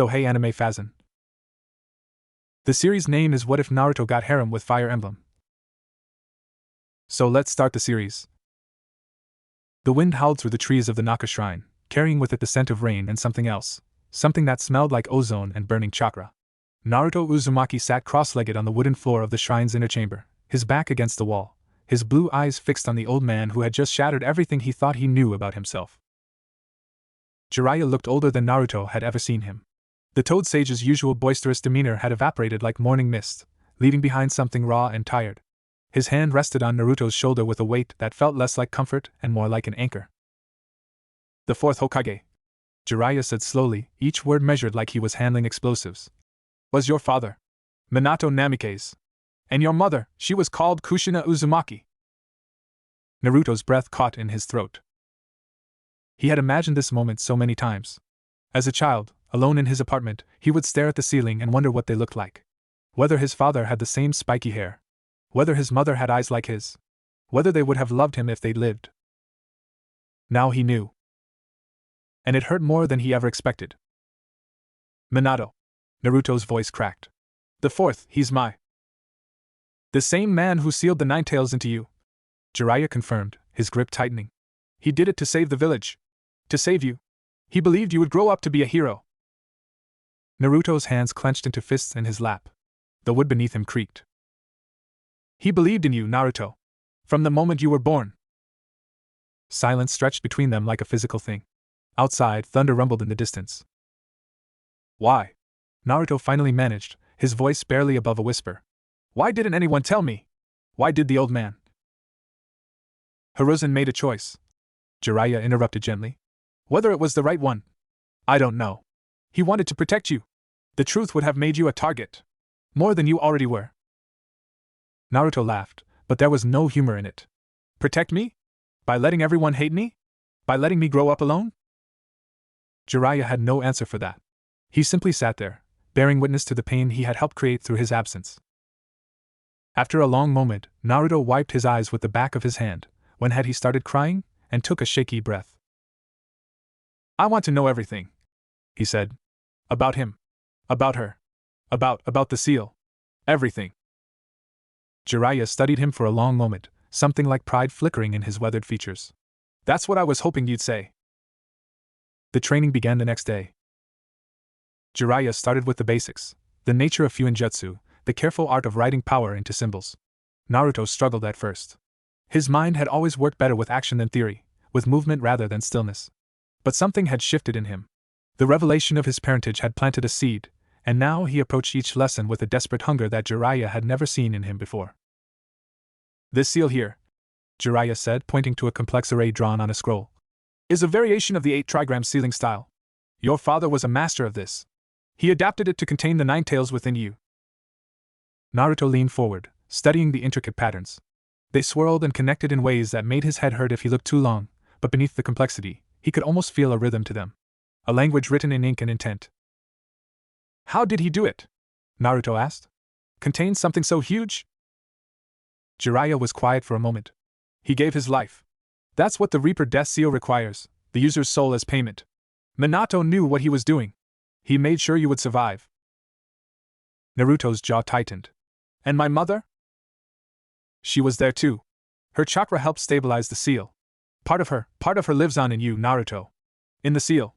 So hey anime fazin. The series name is What If Naruto Got Harem with Fire Emblem. So let's start the series. The wind howled through the trees of the Naka shrine, carrying with it the scent of rain and something else, something that smelled like ozone and burning chakra. Naruto Uzumaki sat cross-legged on the wooden floor of the shrine's inner chamber, his back against the wall, his blue eyes fixed on the old man who had just shattered everything he thought he knew about himself. Jiraiya looked older than Naruto had ever seen him. The Toad Sage's usual boisterous demeanor had evaporated like morning mist, leaving behind something raw and tired. His hand rested on Naruto's shoulder with a weight that felt less like comfort and more like an anchor. The fourth Hokage, Jiraiya said slowly, each word measured like he was handling explosives, was your father, Minato Namikaze. And your mother, she was called Kushina Uzumaki. Naruto's breath caught in his throat. He had imagined this moment so many times. As a child, alone in his apartment, he would stare at the ceiling and wonder what they looked like. Whether his father had the same spiky hair. Whether his mother had eyes like his. Whether they would have loved him if they'd lived. Now he knew. And it hurt more than he ever expected. Minato. Naruto's voice cracked. The fourth, he's the same man who sealed the Nine Tails into you. Jiraiya confirmed, his grip tightening. He did it to save the village. To save you. He believed you would grow up to be a hero. Naruto's hands clenched into fists in his lap. The wood beneath him creaked. He believed in you, Naruto. From the moment you were born. Silence stretched between them like a physical thing. Outside, thunder rumbled in the distance. Why? Naruto finally managed, his voice barely above a whisper. Why didn't anyone tell me? Why did the old man? Hiruzen made a choice. Jiraiya interrupted gently. Whether it was the right one, I don't know. He wanted to protect you. The truth would have made you a target. More than you already were. Naruto laughed, but there was no humor in it. Protect me? By letting everyone hate me? By letting me grow up alone? Jiraiya had no answer for that. He simply sat there, bearing witness to the pain he had helped create through his absence. After a long moment, Naruto wiped his eyes with the back of his hand, when had he started crying, and took a shaky breath. I want to know everything, he said. About him. About her. About the seal. Everything. Jiraiya studied him for a long moment, something like pride flickering in his weathered features. That's what I was hoping you'd say. The training began the next day. Jiraiya started with the basics, the nature of Fuinjutsu, the careful art of writing power into symbols. Naruto struggled at first. His mind had always worked better with action than theory, with movement rather than stillness. But something had shifted in him. The revelation of his parentage had planted a seed, and now he approached each lesson with a desperate hunger that Jiraiya had never seen in him before. This seal here, Jiraiya said, pointing to a complex array drawn on a scroll, is a variation of the 8-trigram sealing style. Your father was a master of this. He adapted it to contain the Nine Tails within you. Naruto leaned forward, studying the intricate patterns. They swirled and connected in ways that made his head hurt if he looked too long, but beneath the complexity, he could almost feel a rhythm to them. A language written in ink and intent. How did he do it? Naruto asked. Contain something so huge? Jiraiya was quiet for a moment. He gave his life. That's what the Reaper Death Seal requires, the user's soul as payment. Minato knew what he was doing. He made sure you would survive. Naruto's jaw tightened. And my mother? She was there too. Her chakra helped stabilize the seal. Part of her lives on in you, Naruto. In the seal.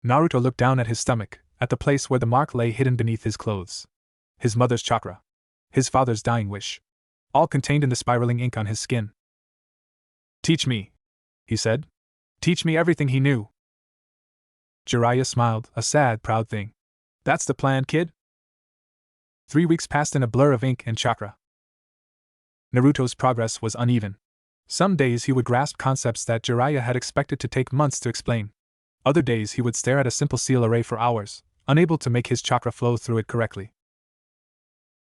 Naruto looked down at his stomach, at the place where the mark lay hidden beneath his clothes. His mother's chakra. His father's dying wish. All contained in the spiraling ink on his skin. Teach me, he said. Teach me everything he knew. Jiraiya smiled, a sad, proud thing. That's the plan, kid? 3 weeks passed in a blur of ink and chakra. Naruto's progress was uneven. Some days he would grasp concepts that Jiraiya had expected to take months to explain. Other days he would stare at a simple seal array for hours, unable to make his chakra flow through it correctly.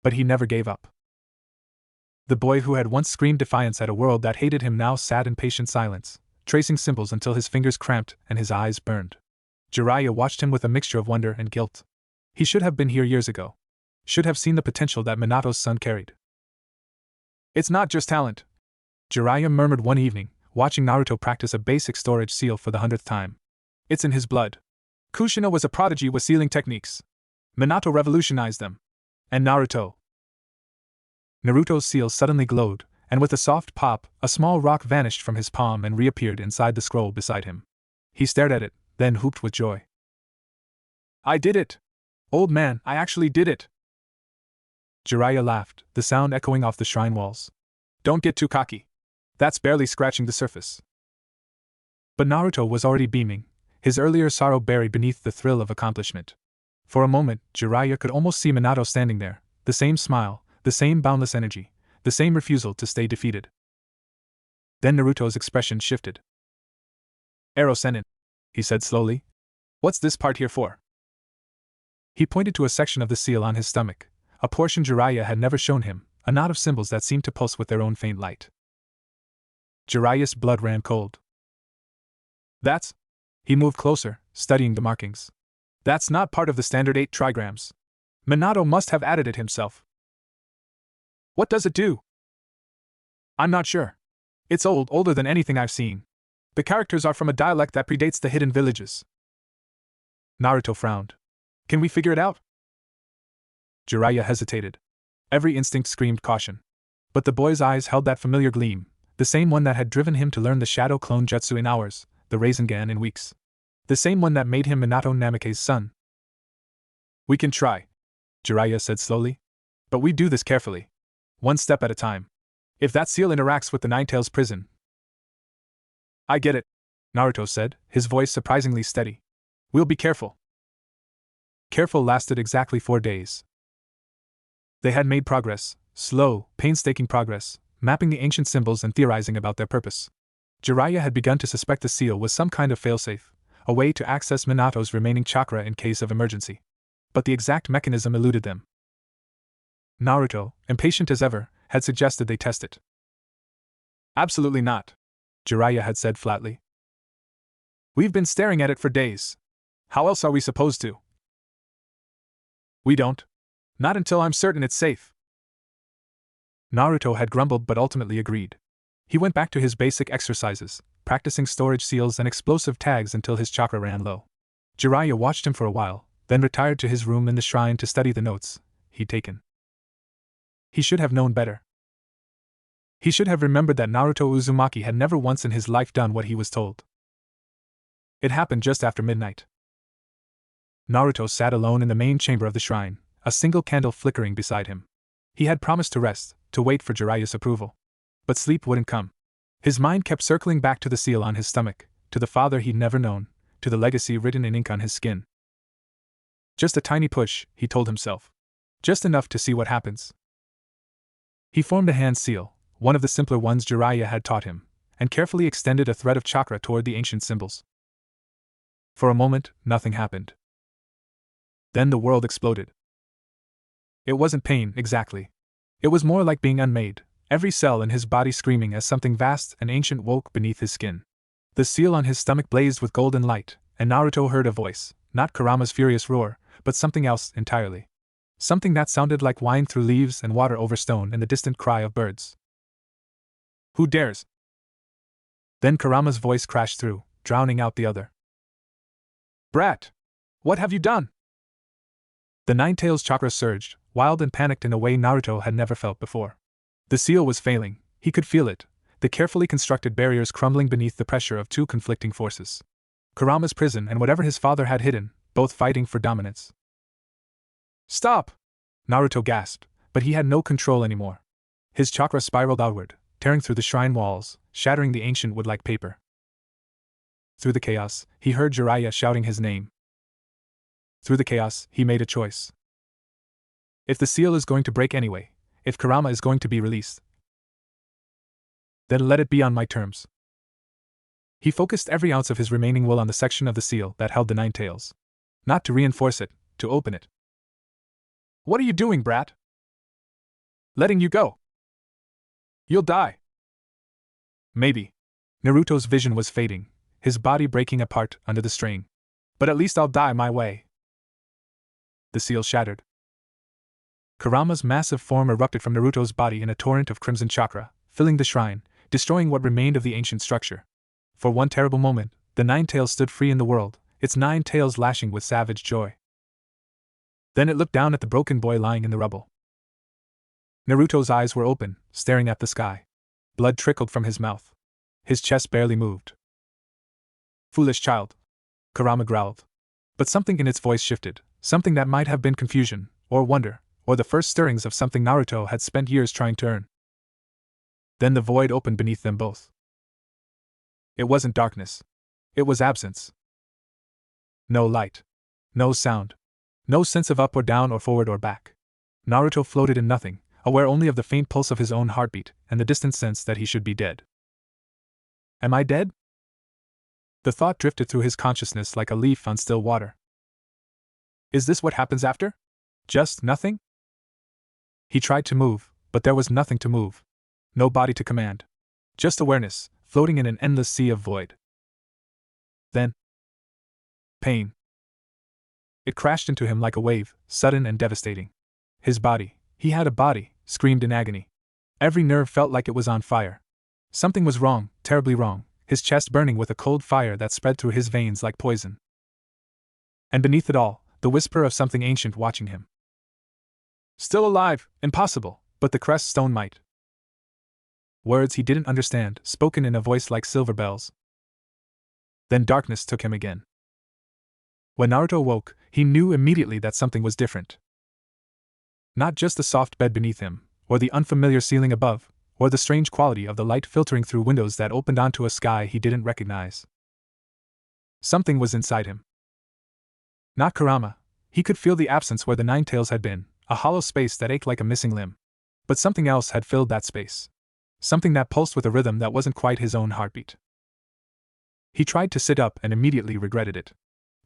But he never gave up. The boy who had once screamed defiance at a world that hated him now sat in patient silence, tracing symbols until his fingers cramped and his eyes burned. Jiraiya watched him with a mixture of wonder and guilt. He should have been here years ago. Should have seen the potential that Minato's son carried. It's not just talent, Jiraiya murmured one evening, watching Naruto practice a basic storage seal for the 100th time. It's in his blood. Kushina was a prodigy with sealing techniques. Minato revolutionized them. And Naruto. Naruto's seal suddenly glowed, and with a soft pop, a small rock vanished from his palm and reappeared inside the scroll beside him. He stared at it, then whooped with joy. I did it! Old man, I actually did it! Jiraiya laughed, the sound echoing off the shrine walls. Don't get too cocky. That's barely scratching the surface. But Naruto was already beaming, his earlier sorrow buried beneath the thrill of accomplishment. For a moment, Jiraiya could almost see Minato standing there, the same smile, the same boundless energy, the same refusal to stay defeated. Then Naruto's expression shifted. Ero Sennin, he said slowly. What's this part here for? He pointed to a section of the seal on his stomach, a portion Jiraiya had never shown him, a knot of symbols that seemed to pulse with their own faint light. Jiraiya's blood ran cold. That's... He moved closer, studying the markings. That's not part of the standard 8 trigrams. Minato must have added it himself. What does it do? I'm not sure. It's older than anything I've seen. The characters are from a dialect that predates the hidden villages. Naruto frowned. Can we figure it out? Jiraiya hesitated. Every instinct screamed caution. But the boy's eyes held that familiar gleam, the same one that had driven him to learn the Shadow Clone Jutsu in hours, the Rasengan in weeks. The same one that made him Minato Namake's son. We can try, Jiraiya said slowly. But we do this carefully. One step at a time. If that seal interacts with the Ninetales prison... I get it, Naruto said, his voice surprisingly steady. We'll be careful. Careful lasted exactly 4 days. They had made progress, slow, painstaking progress, mapping the ancient symbols and theorizing about their purpose. Jiraiya had begun to suspect the seal was some kind of failsafe, a way to access Minato's remaining chakra in case of emergency. But the exact mechanism eluded them. Naruto, impatient as ever, had suggested they test it. Absolutely not, Jiraiya had said flatly. We've been staring at it for days. How else are we supposed to? We don't. Not until I'm certain it's safe. Naruto had grumbled but ultimately agreed. He went back to his basic exercises, practicing storage seals and explosive tags until his chakra ran low. Jiraiya watched him for a while, then retired to his room in the shrine to study the notes he'd taken. He should have known better. He should have remembered that Naruto Uzumaki had never once in his life done what he was told. It happened just after midnight. Naruto sat alone in the main chamber of the shrine, a single candle flickering beside him. He had promised to rest, to wait for Jiraiya's approval. But sleep wouldn't come. His mind kept circling back to the seal on his stomach, to the father he'd never known, to the legacy written in ink on his skin. Just a tiny push, he told himself. Just enough to see what happens. He formed a hand seal, one of the simpler ones Jiraiya had taught him, and carefully extended a thread of chakra toward the ancient symbols. For a moment, nothing happened. Then the world exploded. It wasn't pain, exactly. It was more like being unmade, every cell in his body screaming as something vast and ancient woke beneath his skin. The seal on his stomach blazed with golden light, and Naruto heard a voice, not Kurama's furious roar, but something else entirely. Something that sounded like wine through leaves and water over stone and the distant cry of birds. Who dares? Then Kurama's voice crashed through, drowning out the other. Brat! What have you done? The Ninetales chakra surged, wild and panicked in a way Naruto had never felt before. The seal was failing, he could feel it, the carefully constructed barriers crumbling beneath the pressure of two conflicting forces. Kurama's prison and whatever his father had hidden, both fighting for dominance. Stop! Naruto gasped, but he had no control anymore. His chakra spiraled outward, tearing through the shrine walls, shattering the ancient wood like paper. Through the chaos, he heard Jiraiya shouting his name. Through the chaos, he made a choice. If the seal is going to break anyway, if Kurama is going to be released, then let it be on my terms. He focused every ounce of his remaining will on the section of the seal that held the Ninetales. Not to reinforce it, to open it. What are you doing, brat? Letting you go. You'll die. Maybe. Naruto's vision was fading, his body breaking apart under the strain. But at least I'll die my way. The seal shattered. Kurama's massive form erupted from Naruto's body in a torrent of crimson chakra, filling the shrine, destroying what remained of the ancient structure. For one terrible moment, the Ninetales stood free in the world, its 9 tails lashing with savage joy. Then it looked down at the broken boy lying in the rubble. Naruto's eyes were open, staring at the sky. Blood trickled from his mouth. His chest barely moved. "Foolish child," Kurama growled. But something in its voice shifted, something that might have been confusion, or wonder, or the first stirrings of something Naruto had spent years trying to earn. Then the void opened beneath them both. It wasn't darkness. It was absence. No light. No sound. No sense of up or down or forward or back. Naruto floated in nothing, aware only of the faint pulse of his own heartbeat and the distant sense that he should be dead. Am I dead? The thought drifted through his consciousness like a leaf on still water. Is this what happens after? Just nothing? He tried to move, but there was nothing to move. No body to command. Just awareness, floating in an endless sea of void. Then, pain. It crashed into him like a wave, sudden and devastating. His body, he had a body, screamed in agony. Every nerve felt like it was on fire. Something was wrong, terribly wrong, his chest burning with a cold fire that spread through his veins like poison. And beneath it all, the whisper of something ancient watching him. Still alive, impossible, but the crest stone might. Words he didn't understand, spoken in a voice like silver bells. Then darkness took him again. When Naruto woke, he knew immediately that something was different. Not just the soft bed beneath him, or the unfamiliar ceiling above, or the strange quality of the light filtering through windows that opened onto a sky he didn't recognize. Something was inside him. Not Kurama. He could feel the absence where the 9 tails had been, a hollow space that ached like a missing limb. But something else had filled that space. Something that pulsed with a rhythm that wasn't quite his own heartbeat. He tried to sit up and immediately regretted it.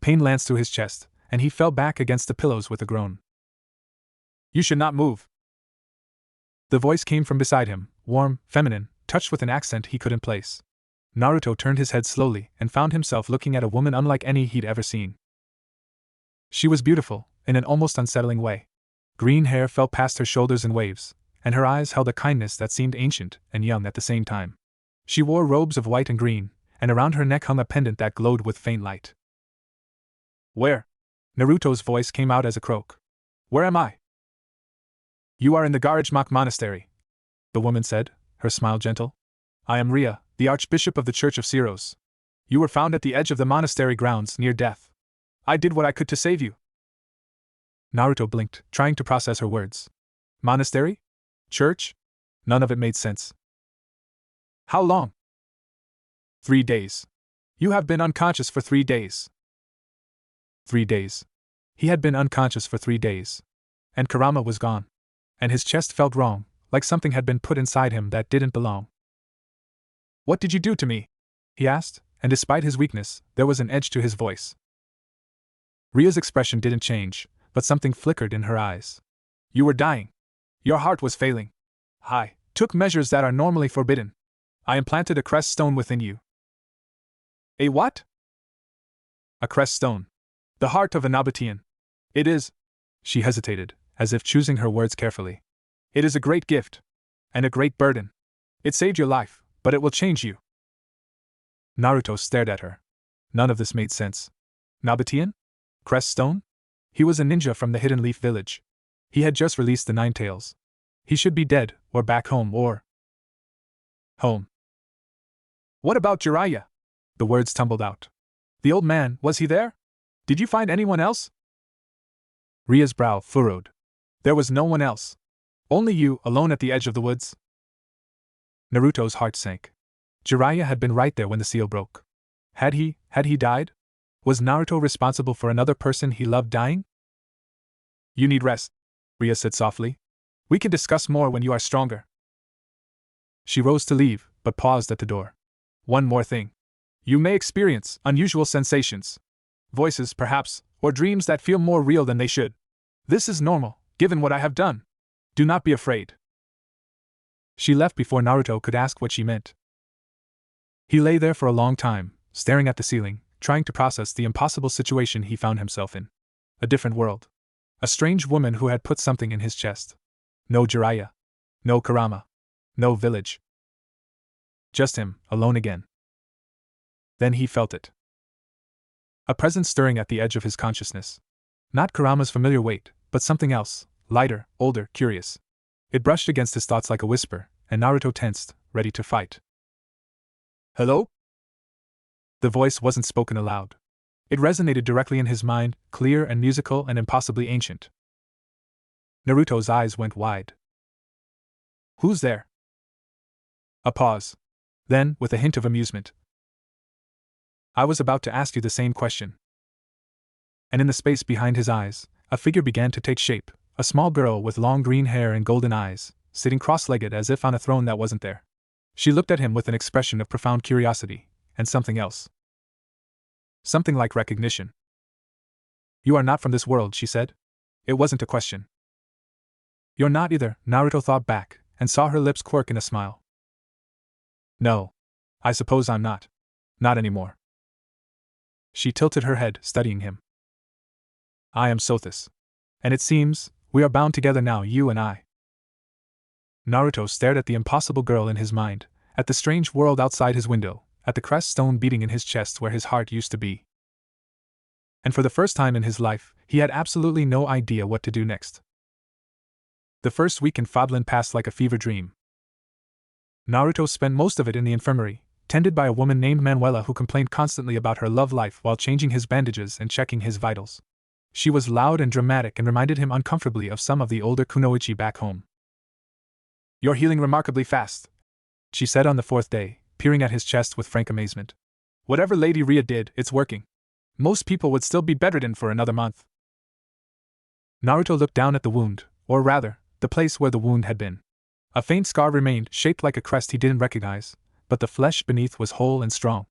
Pain lanced through his chest, and he fell back against the pillows with a groan. You should not move. The voice came from beside him, warm, feminine, touched with an accent he couldn't place. Naruto turned his head slowly and found himself looking at a woman unlike any he'd ever seen. She was beautiful, in an almost unsettling way. Green hair fell past her shoulders in waves, and her eyes held a kindness that seemed ancient and young at the same time. She wore robes of white and green, and around her neck hung a pendant that glowed with faint light. Where? Naruto's voice came out as a croak. Where am I? You are in the Garage Monastery, the woman said, her smile gentle. I am Ria, the Archbishop of the Church of Ceros. You were found at the edge of the monastery grounds, near death. I did what I could to save you. Naruto blinked, trying to process her words. Monastery? Church? None of it made sense. How long? 3 days. You have been unconscious for 3 days. 3 days. He had been unconscious for 3 days. And Kurama was gone. And his chest felt wrong, like something had been put inside him that didn't belong. What did you do to me? He asked, and despite his weakness, there was an edge to his voice. Ria's expression didn't change, but something flickered in her eyes. You were dying. Your heart was failing. I took measures that are normally forbidden. I implanted a crest stone within you. A what? A crest stone. The heart of a Nabatean. It is. She hesitated, as if choosing her words carefully. It is a great gift. And a great burden. It saved your life, but it will change you. Naruto stared at her. None of this made sense. Nabatean? Crest stone? He was a ninja from the Hidden Leaf Village. He had just released the 9 tails. He should be dead, or back home, or... home. What about Jiraiya? The words tumbled out. The old man, was he there? Did you find anyone else? Ria's brow furrowed. There was no one else. Only you, alone at the edge of the woods. Naruto's heart sank. Jiraiya had been right there when the seal broke. Had he died? Was Naruto responsible for another person he loved dying? You need rest, Ria said softly. We can discuss more when you are stronger. She rose to leave, but paused at the door. One more thing. You may experience unusual sensations. Voices, perhaps, or dreams that feel more real than they should. This is normal, given what I have done. Do not be afraid. She left before Naruto could ask what she meant. He lay there for a long time, staring at the ceiling, trying to process the impossible situation he found himself in. A different world. A strange woman who had put something in his chest. No Jiraiya. No Kurama. No village. Just him, alone again. Then he felt it. A presence stirring at the edge of his consciousness. Not Kurama's familiar weight, but something else, lighter, older, curious. It brushed against his thoughts like a whisper, and Naruto tensed, ready to fight. Hello? The voice wasn't spoken aloud. It resonated directly in his mind, clear and musical and impossibly ancient. Naruto's eyes went wide. Who's there? A pause. Then, with a hint of amusement. I was about to ask you the same question. And in the space behind his eyes, a figure began to take shape, a small girl with long green hair and golden eyes, sitting cross-legged as if on a throne that wasn't there. She looked at him with an expression of profound curiosity, and something else. Something like recognition. You are not from this world, she said. It wasn't a question. You're not either, Naruto thought back, and saw her lips quirk in a smile. No. I suppose I'm not. Not anymore. She tilted her head, studying him. I am Sothis. And it seems, we are bound together now, you and I. Naruto stared at the impossible girl in his mind, at the strange world outside his window, at the crest stone beating in his chest where his heart used to be. And for the first time in his life, he had absolutely no idea what to do next. The first week in Fodlan passed like a fever dream. Naruto spent most of it in the infirmary, tended by a woman named Manuela who complained constantly about her love life while changing his bandages and checking his vitals. She was loud and dramatic and reminded him uncomfortably of some of the older kunoichi back home. You're healing remarkably fast, she said on the fourth day, peering at his chest with frank amazement. Whatever Lady Ria did, it's working. Most people would still be bedridden for another month. Naruto looked down at the wound, or rather, the place where the wound had been. A faint scar remained, shaped like a crest he didn't recognize, but the flesh beneath was whole and strong.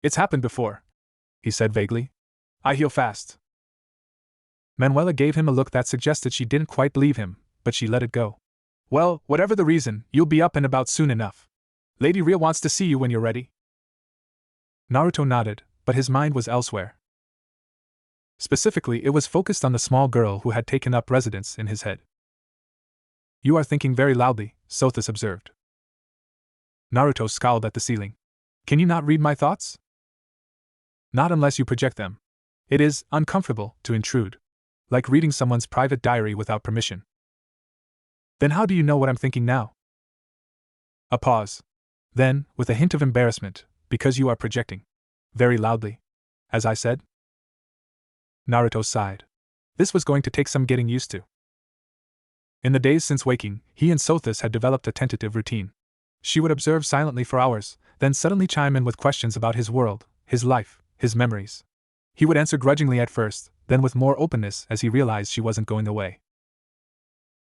It's happened before, he said vaguely. I heal fast. Manuela gave him a look that suggested she didn't quite believe him, but she let it go. Well, whatever the reason, you'll be up and about soon enough. Lady Ria wants to see you when you're ready. Naruto nodded, but his mind was elsewhere. Specifically, it was focused on the small girl who had taken up residence in his head. You are thinking very loudly, Sothis observed. Naruto scowled at the ceiling. Can you not read my thoughts? Not unless you project them. It is uncomfortable to intrude. Like reading someone's private diary without permission. Then how do you know what I'm thinking now? A pause. Then, with a hint of embarrassment, because you are projecting. Very loudly. As I said? Naruto sighed. This was going to take some getting used to. In the days since waking, he and Sothis had developed a tentative routine. She would observe silently for hours, then suddenly chime in with questions about his world, his life, his memories. He would answer grudgingly at first, then with more openness as he realized she wasn't going away.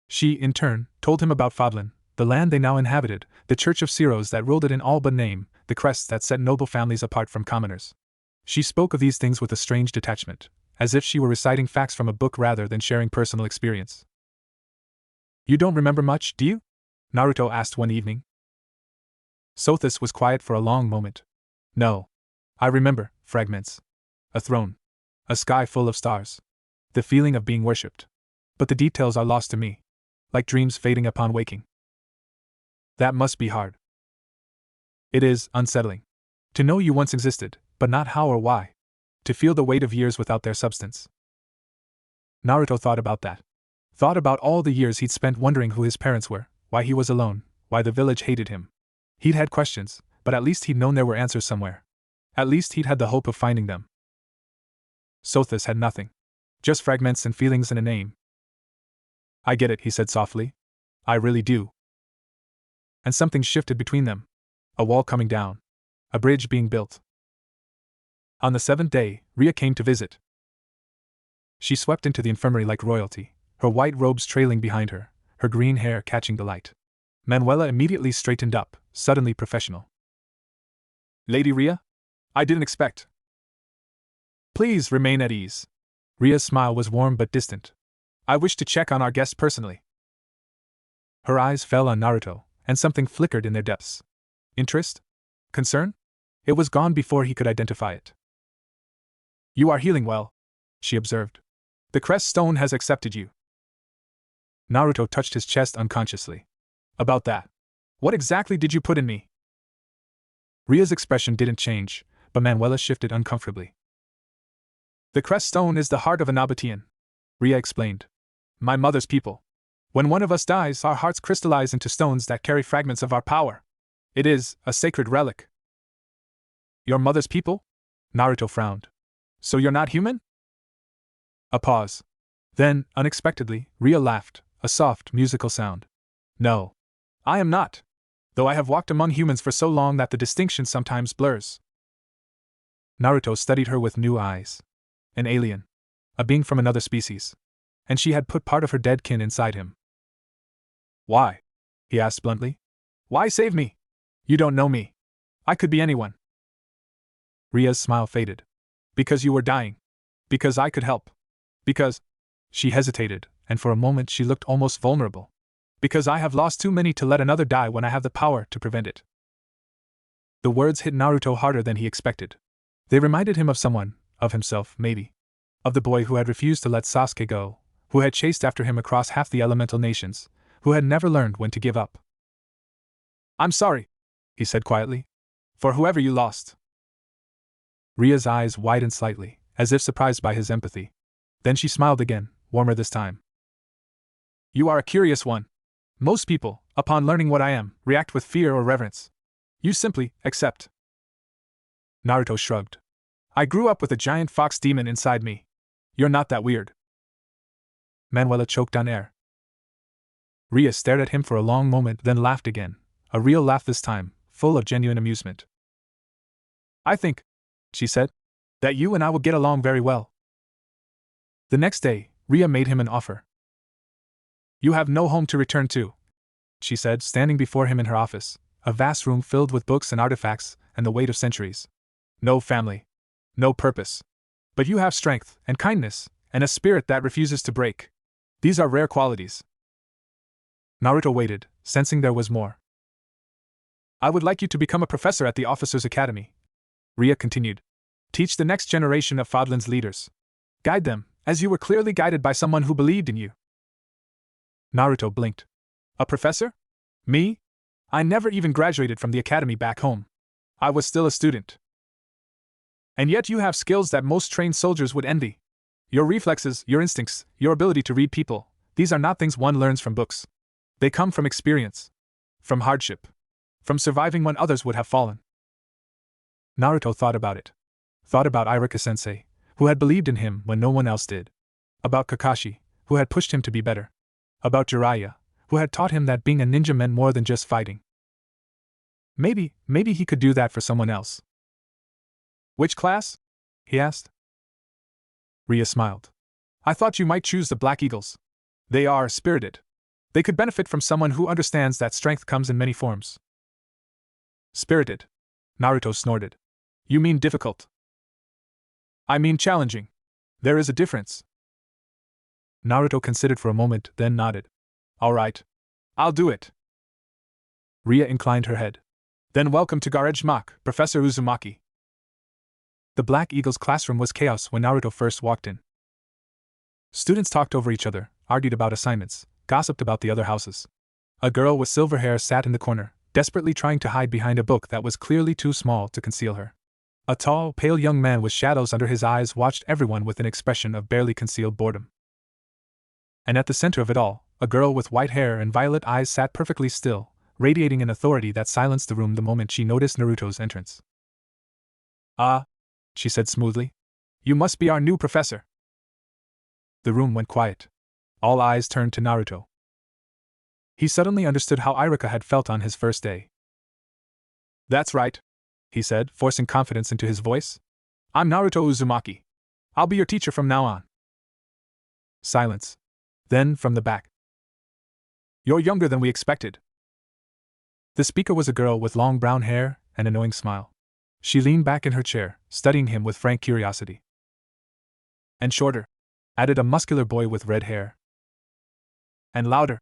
She, in turn, told him about Fodlan, the land they now inhabited, the church of Ceros that ruled it in all but name, the crests that set noble families apart from commoners. She spoke of these things with a strange detachment, as if she were reciting facts from a book rather than sharing personal experience. You don't remember much, do you? Naruto asked one evening. Sothis was quiet for a long moment. No. I remember, fragments. A throne. A sky full of stars. The feeling of being worshipped. But the details are lost to me. Like dreams fading upon waking. That must be hard. It is unsettling. To know you once existed, but not how or why. To feel the weight of years without their substance. Naruto thought about that. Thought about all the years he'd spent wondering who his parents were, why he was alone, why the village hated him. He'd had questions, but at least he'd known there were answers somewhere. At least he'd had the hope of finding them. Sothis had nothing. Just fragments and feelings and a name. I get it, he said softly. I really do. And something shifted between them. A wall coming down. A bridge being built. On the seventh day, Ria came to visit. She swept into the infirmary like royalty, her white robes trailing behind her, her green hair catching the light. Manuela immediately straightened up, suddenly professional. Lady Ria? I didn't expect. Please remain at ease. Ria's smile was warm but distant. I wish to check on our guest personally. Her eyes fell on Naruto, and something flickered in their depths. Interest? Concern? It was gone before he could identify it. You are healing well, she observed. The crest stone has accepted you. Naruto touched his chest unconsciously. About that. What exactly did you put in me? Ria's expression didn't change, but Manuela shifted uncomfortably. The crest stone is the heart of a Nabatean, Ria explained. My mother's people. When one of us dies, our hearts crystallize into stones that carry fragments of our power. It is a sacred relic. Your mother's people? Naruto frowned. So you're not human? A pause. Then, unexpectedly, Ria laughed, a soft, musical sound. No. I am not. Though I have walked among humans for so long that the distinction sometimes blurs. Naruto studied her with new eyes. An alien. A being from another species. And she had put part of her dead kin inside him. Why? He asked bluntly. Why save me? You don't know me. I could be anyone. Ria's smile faded. Because you were dying. Because I could help. Because. She hesitated, and for a moment she looked almost vulnerable. Because I have lost too many to let another die when I have the power to prevent it. The words hit Naruto harder than he expected. They reminded him of someone, of himself, maybe. Of the boy who had refused to let Sasuke go, who had chased after him across half the elemental nations, who had never learned when to give up. I'm sorry, he said quietly, for whoever you lost. Ria's eyes widened slightly, as if surprised by his empathy. Then she smiled again, warmer this time. You are a curious one. Most people, upon learning what I am, react with fear or reverence. You simply accept. Naruto shrugged. I grew up with a giant fox demon inside me. You're not that weird. Manuela choked on air. Ria stared at him for a long moment, then laughed again, a real laugh this time, full of genuine amusement. I think, she said, that you and I will get along very well. The next day, Ria made him an offer. You have no home to return to, she said, standing before him in her office, a vast room filled with books and artifacts and the weight of centuries. No family. No purpose. But you have strength and kindness and a spirit that refuses to break. These are rare qualities. Naruto waited, sensing there was more. I would like you to become a professor at the Officers' Academy, Ria continued. Teach the next generation of Fodlan's leaders. Guide them, as you were clearly guided by someone who believed in you. Naruto blinked. A professor? Me? I never even graduated from the academy back home. I was still a student. And yet you have skills that most trained soldiers would envy. Your reflexes, your instincts, your ability to read people, these are not things one learns from books. They come from experience. From hardship. From surviving when others would have fallen. Naruto thought about it. Thought about Iruka-sensei, who had believed in him when no one else did. About Kakashi, who had pushed him to be better. About Jiraiya, who had taught him that being a ninja meant more than just fighting. Maybe he could do that for someone else. Which class? He asked. Ria smiled. I thought you might choose the Black Eagles. They are spirited. They could benefit from someone who understands that strength comes in many forms. Spirited? Naruto snorted. You mean difficult? I mean challenging. There is a difference. Naruto considered for a moment, then nodded. All right. I'll do it. Ria inclined her head. Then welcome to Garage-Mach, Professor Uzumaki. The Black Eagle's classroom was chaos when Naruto first walked in. Students talked over each other, argued about assignments, gossiped about the other houses. A girl with silver hair sat in the corner, desperately trying to hide behind a book that was clearly too small to conceal her. A tall, pale young man with shadows under his eyes watched everyone with an expression of barely concealed boredom. And at the center of it all, a girl with white hair and violet eyes sat perfectly still, radiating an authority that silenced the room the moment she noticed Naruto's entrance. Ah, she said smoothly. You must be our new professor. The room went quiet. All eyes turned to Naruto. He suddenly understood how Iruka had felt on his first day. That's right, he said, forcing confidence into his voice. I'm Naruto Uzumaki. I'll be your teacher from now on. Silence. Then, from the back. You're younger than we expected. The speaker was a girl with long brown hair and an annoying smile. She leaned back in her chair, studying him with frank curiosity. And shorter, added a muscular boy with red hair. And louder,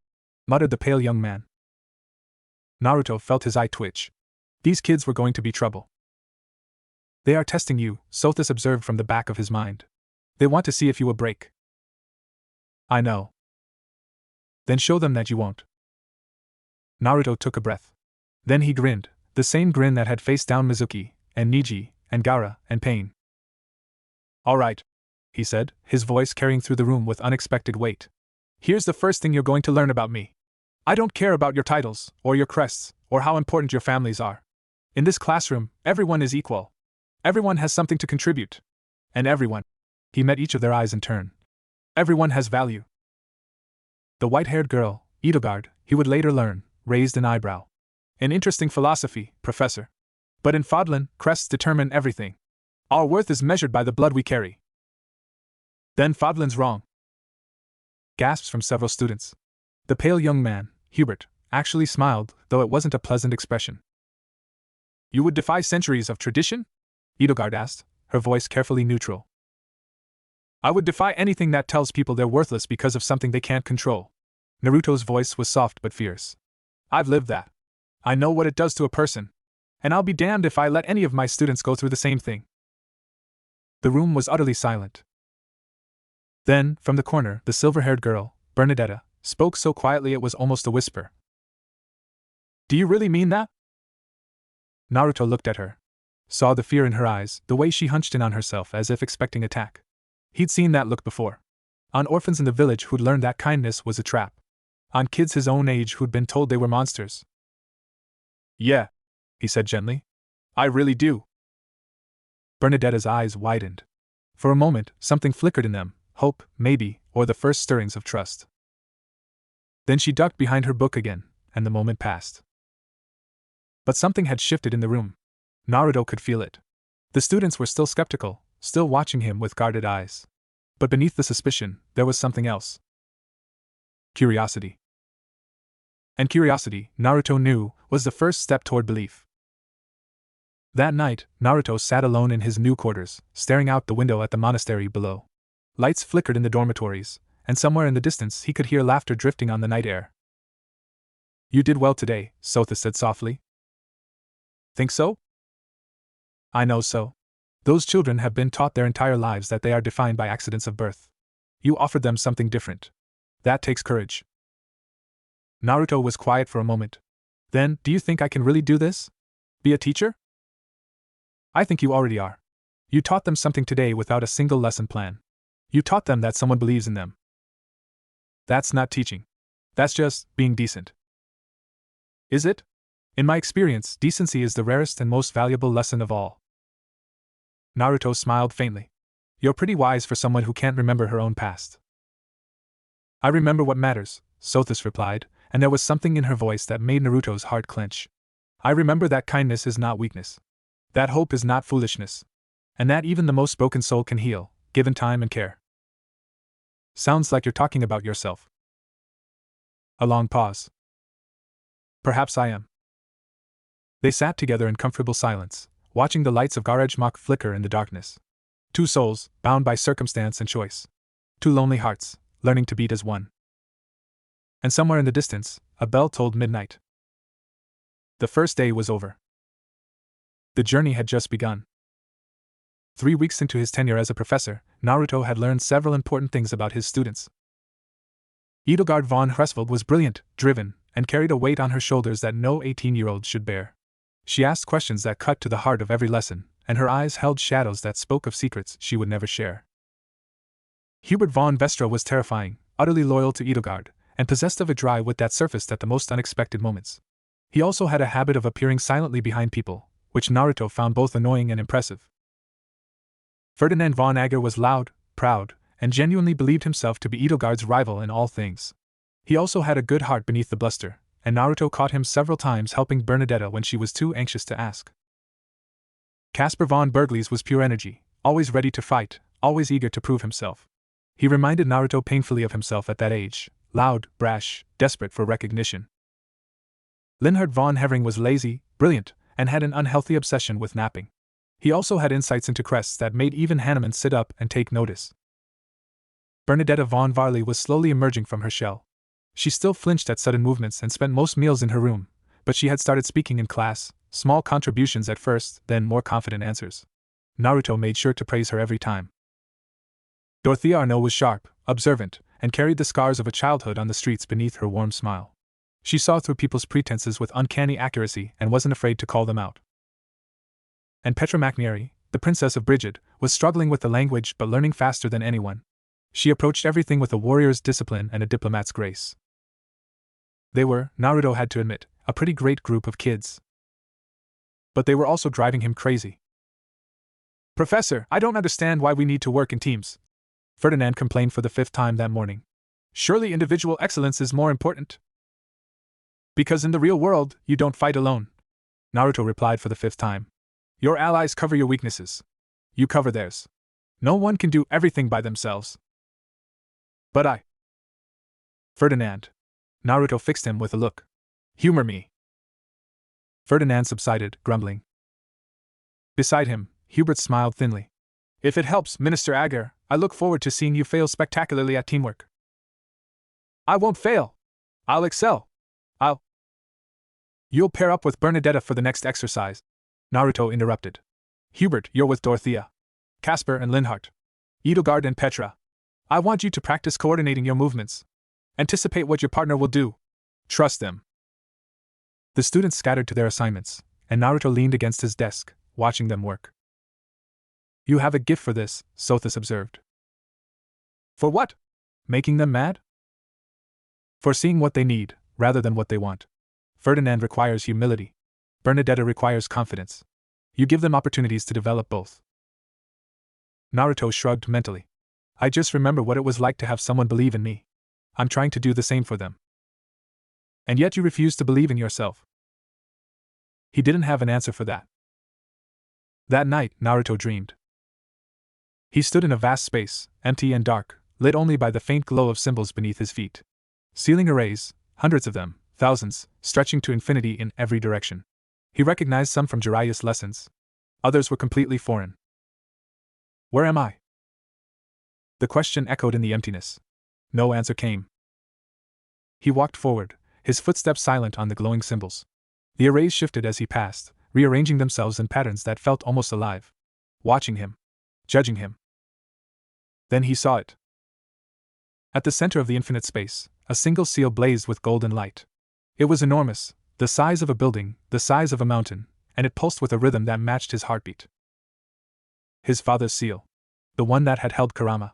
muttered the pale young man. Naruto felt his eye twitch. These kids were going to be trouble. They are testing you, Sothis observed from the back of his mind. They want to see if you will break. I know. Then show them that you won't. Naruto took a breath. Then he grinned, the same grin that had faced down Mizuki, and Niji, and Gaara, and Pain. All right, he said, his voice carrying through the room with unexpected weight. Here's the first thing you're going to learn about me. I don't care about your titles, or your crests, or how important your families are. In this classroom, everyone is equal. Everyone has something to contribute. And everyone. He met each of their eyes in turn. Everyone has value. The white-haired girl, Edelgard, he would later learn, raised an eyebrow. An interesting philosophy, Professor. But in Fodlan, crests determine everything. Our worth is measured by the blood we carry. Then Fodlan's wrong. Gasps from several students. The pale young man, Hubert, actually smiled, though it wasn't a pleasant expression. You would defy centuries of tradition? Edelgard asked, her voice carefully neutral. I would defy anything that tells people they're worthless because of something they can't control. Naruto's voice was soft but fierce. I've lived that. I know what it does to a person. And I'll be damned if I let any of my students go through the same thing. The room was utterly silent. Then, from the corner, the silver-haired girl, Bernadetta, spoke so quietly it was almost a whisper. Do you really mean that? Naruto looked at her. Saw the fear in her eyes, the way she hunched in on herself as if expecting attack. He'd seen that look before. On orphans in the village who'd learned that kindness was a trap. On kids his own age who'd been told they were monsters. Yeah, he said gently. I really do. Bernadetta's eyes widened. For a moment, something flickered in them, hope, maybe, or the first stirrings of trust. Then she ducked behind her book again, and the moment passed. But something had shifted in the room. Naruto could feel it. The students were still skeptical, still watching him with guarded eyes. But beneath the suspicion, there was something else. Curiosity. And curiosity, Naruto knew, was the first step toward belief. That night, Naruto sat alone in his new quarters, staring out the window at the monastery below. Lights flickered in the dormitories, and somewhere in the distance he could hear laughter drifting on the night air. You did well today, Sotha said softly. Think so? I know so. Those children have been taught their entire lives that they are defined by accidents of birth. You offered them something different. That takes courage. Naruto was quiet for a moment. Then, do you think I can really do this? Be a teacher? I think you already are. You taught them something today without a single lesson plan. You taught them that someone believes in them. That's not teaching. That's just being decent. Is it? In my experience, decency is the rarest and most valuable lesson of all. Naruto smiled faintly. You're pretty wise for someone who can't remember her own past. I remember what matters, Sothis replied, and there was something in her voice that made Naruto's heart clench. I remember that kindness is not weakness. That hope is not foolishness. And that even the most broken soul can heal, given time and care. Sounds like you're talking about yourself. A long pause. Perhaps I am. They sat together in comfortable silence, watching the lights of Garage-Mach flicker in the darkness. Two souls, bound by circumstance and choice. Two lonely hearts, learning to beat as one. And somewhere in the distance, a bell tolled midnight. The first day was over. The journey had just begun. 3 weeks into his tenure as a professor, Naruto had learned several important things about his students. Edelgard von Hresfeld was brilliant, driven, and carried a weight on her shoulders that no 18-year-old should bear. She asked questions that cut to the heart of every lesson, and her eyes held shadows that spoke of secrets she would never share. Hubert von Vestra was terrifying, utterly loyal to Edelgard, and possessed of a dry wit that surfaced at the most unexpected moments. He also had a habit of appearing silently behind people, which Naruto found both annoying and impressive. Ferdinand von Ager was loud, proud, and genuinely believed himself to be Edelgard's rival in all things. He also had a good heart beneath the bluster, and Naruto caught him several times helping Bernadetta when she was too anxious to ask. Caspar von Bergliez was pure energy, always ready to fight, always eager to prove himself. He reminded Naruto painfully of himself at that age, loud, brash, desperate for recognition. Linhard von Hevering was lazy, brilliant, and had an unhealthy obsession with napping. He also had insights into crests that made even Hanneman sit up and take notice. Bernadetta von Varley was slowly emerging from her shell. She still flinched at sudden movements and spent most meals in her room, but she had started speaking in class, small contributions at first, then more confident answers. Naruto made sure to praise her every time. Dorothea Arno was sharp, observant, and carried the scars of a childhood on the streets beneath her warm smile. She saw through people's pretenses with uncanny accuracy and wasn't afraid to call them out. And Petra McNary, the Princess of Brigid, was struggling with the language but learning faster than anyone. She approached everything with a warrior's discipline and a diplomat's grace. They were, Naruto had to admit, a pretty great group of kids. But they were also driving him crazy. Professor, I don't understand why we need to work in teams, Ferdinand complained for the 5th time that morning. Surely individual excellence is more important. Because in the real world, you don't fight alone, Naruto replied for the 5th time. Your allies cover your weaknesses. You cover theirs. No one can do everything by themselves. But I. Ferdinand. Naruto fixed him with a look. Humor me. Ferdinand subsided, grumbling. Beside him, Hubert smiled thinly. If it helps, Minister Agar, I look forward to seeing you fail spectacularly at teamwork. I won't fail. I'll excel. You'll pair up with Bernadetta for the next exercise, Naruto interrupted. Hubert, you're with Dorothea, Casper and Linhart, Edelgard and Petra. I want you to practice coordinating your movements. Anticipate what your partner will do. Trust them. The students scattered to their assignments, and Naruto leaned against his desk, watching them work. You have a gift for this, Sothis observed. For what? Making them mad? For seeing what they need, rather than what they want. Ferdinand requires humility. Bernadetta requires confidence. You give them opportunities to develop both. Naruto shrugged mentally. I just remember what it was like to have someone believe in me. I'm trying to do the same for them. And yet you refuse to believe in yourself. He didn't have an answer for that. That night, Naruto dreamed. He stood in a vast space, empty and dark, lit only by the faint glow of symbols beneath his feet. Ceiling arrays, hundreds of them, thousands, stretching to infinity in every direction. He recognized some from Jiraiya's lessons. Others were completely foreign. Where am I? The question echoed in the emptiness. No answer came. He walked forward, his footsteps silent on the glowing symbols. The arrays shifted as he passed, rearranging themselves in patterns that felt almost alive. Watching him. Judging him. Then he saw it. At the center of the infinite space, a single seal blazed with golden light. It was enormous, the size of a building, the size of a mountain, and it pulsed with a rhythm that matched his heartbeat. His father's seal. The one that had held Kurama.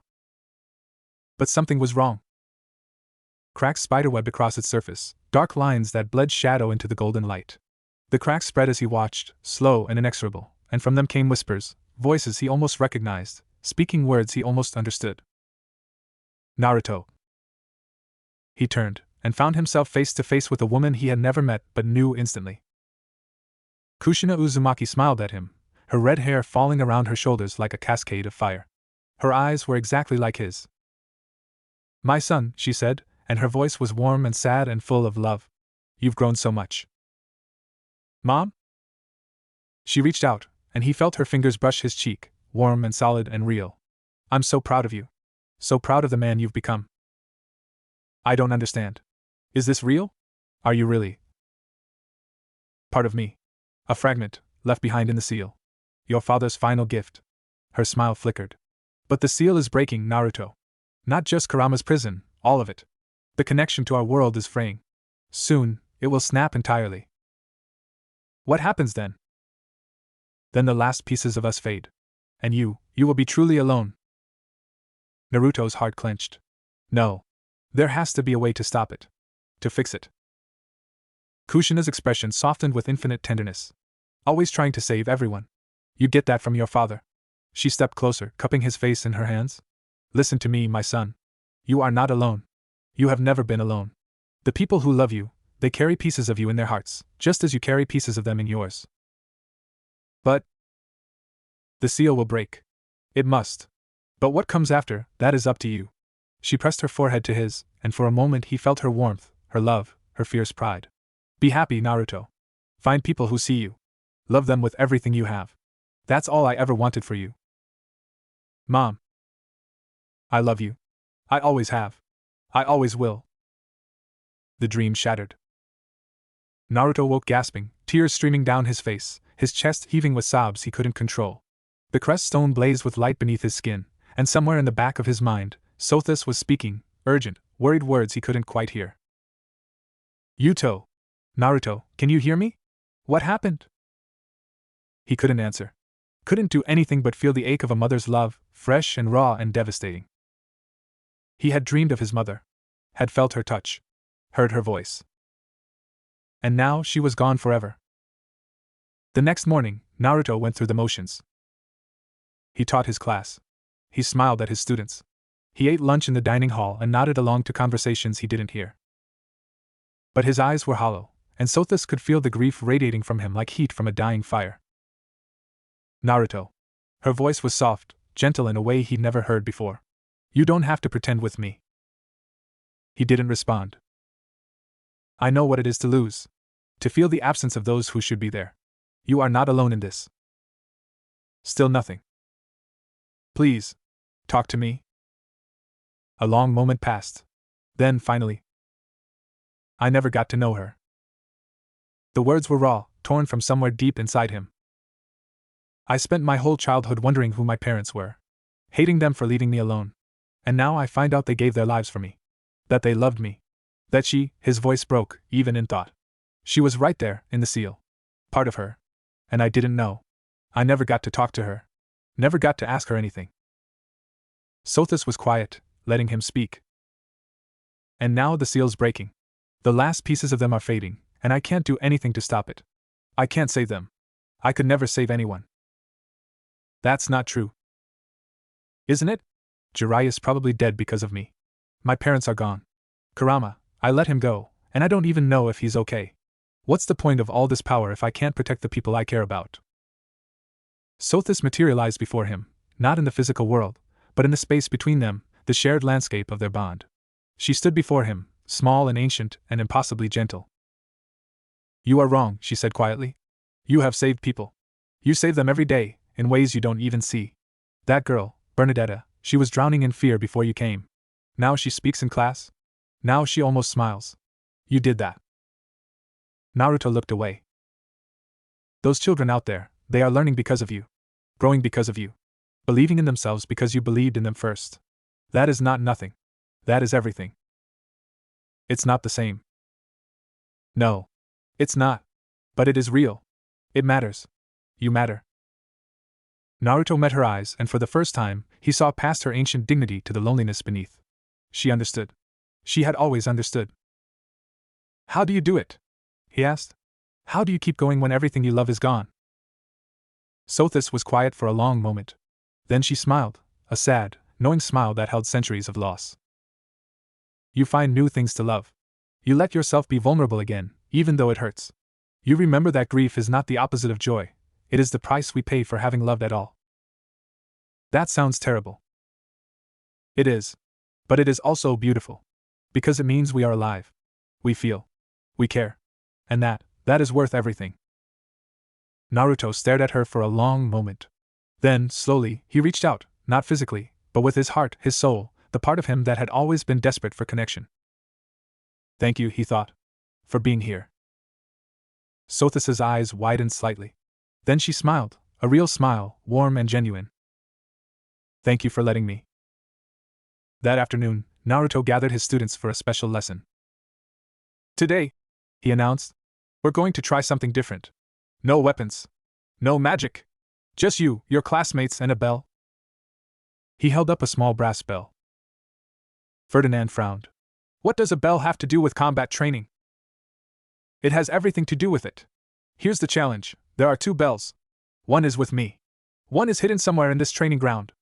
But something was wrong. Cracks spiderwebbed across its surface, dark lines that bled shadow into the golden light. The cracks spread as he watched, slow and inexorable, and from them came whispers, voices he almost recognized, speaking words he almost understood. Naruto. He turned, and found himself face to face with a woman he had never met but knew instantly. Kushina Uzumaki smiled at him, her red hair falling around her shoulders like a cascade of fire. Her eyes were exactly like his. My son, she said, and her voice was warm and sad and full of love. You've grown so much. Mom? She reached out, and he felt her fingers brush his cheek, warm and solid and real. I'm so proud of you. So proud of the man you've become. I don't understand. Is this real? Are you really part of me? A fragment, left behind in the seal. Your father's final gift. Her smile flickered. But the seal is breaking, Naruto. Not just Kurama's prison, all of it. The connection to our world is fraying. Soon, it will snap entirely. What happens then? Then the last pieces of us fade. And you will be truly alone. Naruto's heart clenched. No. There has to be a way to stop it. To fix it. Kushina's expression softened with infinite tenderness. Always trying to save everyone. You get that from your father. She stepped closer, cupping his face in her hands. Listen to me, my son. You are not alone. You have never been alone. The people who love you, they carry pieces of you in their hearts, just as you carry pieces of them in yours. But the seal will break. It must. But what comes after, that is up to you. She pressed her forehead to his, and for a moment he felt her warmth, her love, her fierce pride. Be happy, Naruto. Find people who see you. Love them with everything you have. That's all I ever wanted for you. Mom. I love you. I always have. I always will. The dream shattered. Naruto woke gasping, tears streaming down his face, his chest heaving with sobs he couldn't control. The crest stone blazed with light beneath his skin, and somewhere in the back of his mind, Sothis was speaking, urgent, worried words he couldn't quite hear. Yuto. Naruto, can you hear me? What happened? He couldn't answer. Couldn't do anything but feel the ache of a mother's love, fresh and raw and devastating. He had dreamed of his mother, had felt her touch, heard her voice. And now she was gone forever. The next morning, Naruto went through the motions. He taught his class. He smiled at his students. He ate lunch in the dining hall and nodded along to conversations he didn't hear. But his eyes were hollow, and Sothis could feel the grief radiating from him like heat from a dying fire. Naruto. Her voice was soft, gentle in a way he'd never heard before. You don't have to pretend with me. He didn't respond. I know what it is to lose. To feel the absence of those who should be there. You are not alone in this. Still nothing. Please. Talk to me. A long moment passed. Then, finally. I never got to know her. The words were raw, torn from somewhere deep inside him. I spent my whole childhood wondering who my parents were, hating them for leaving me alone. And now I find out they gave their lives for me. That they loved me. That she, his voice broke, even in thought. She was right there, in the seal. Part of her. And I didn't know. I never got to talk to her. Never got to ask her anything. Sothis was quiet, letting him speak. And now the seal's breaking. The last pieces of them are fading, and I can't do anything to stop it. I can't save them. I could never save anyone. That's not true. Isn't it? Jiraiya's probably dead because of me. My parents are gone. Kurama, I let him go, and I don't even know if he's okay. What's the point of all this power if I can't protect the people I care about? Sothis materialized before him, not in the physical world, but in the space between them, the shared landscape of their bond. She stood before him, small and ancient and impossibly gentle. You are wrong, she said quietly. You have saved people. You save them every day, in ways you don't even see. That girl, Bernadetta, she was drowning in fear before you came. Now she speaks in class. Now she almost smiles. You did that. Naruto looked away. Those children out there, they are learning because of you. Growing because of you. Believing in themselves because you believed in them first. That is not nothing. That is everything. It's not the same. No. It's not. But it is real. It matters. You matter. Naruto met her eyes, and for the first time, he saw past her ancient dignity to the loneliness beneath. She understood. She had always understood. How do you do it? He asked. How do you keep going when everything you love is gone? Sothis was quiet for a long moment. Then she smiled, a sad, knowing smile that held centuries of loss. You find new things to love. You let yourself be vulnerable again, even though it hurts. You remember that grief is not the opposite of joy, it is the price we pay for having loved at all. That sounds terrible. It is. But it is also beautiful. Because it means we are alive. We feel. We care. And that is worth everything. Naruto stared at her for a long moment. Then, slowly, he reached out, not physically, but with his heart, his soul, the part of him that had always been desperate for connection. Thank you, he thought. For being here. Sothis's eyes widened slightly. Then she smiled, a real smile, warm and genuine. Thank you for letting me. That afternoon, Naruto gathered his students for a special lesson. Today, he announced, we're going to try something different. No weapons. No magic. Just you, your classmates, and a bell. He held up a small brass bell. Ferdinand frowned. What does a bell have to do with combat training? It has everything to do with it. Here's the challenge. There are 2 bells. One is with me. One is hidden somewhere in this training ground.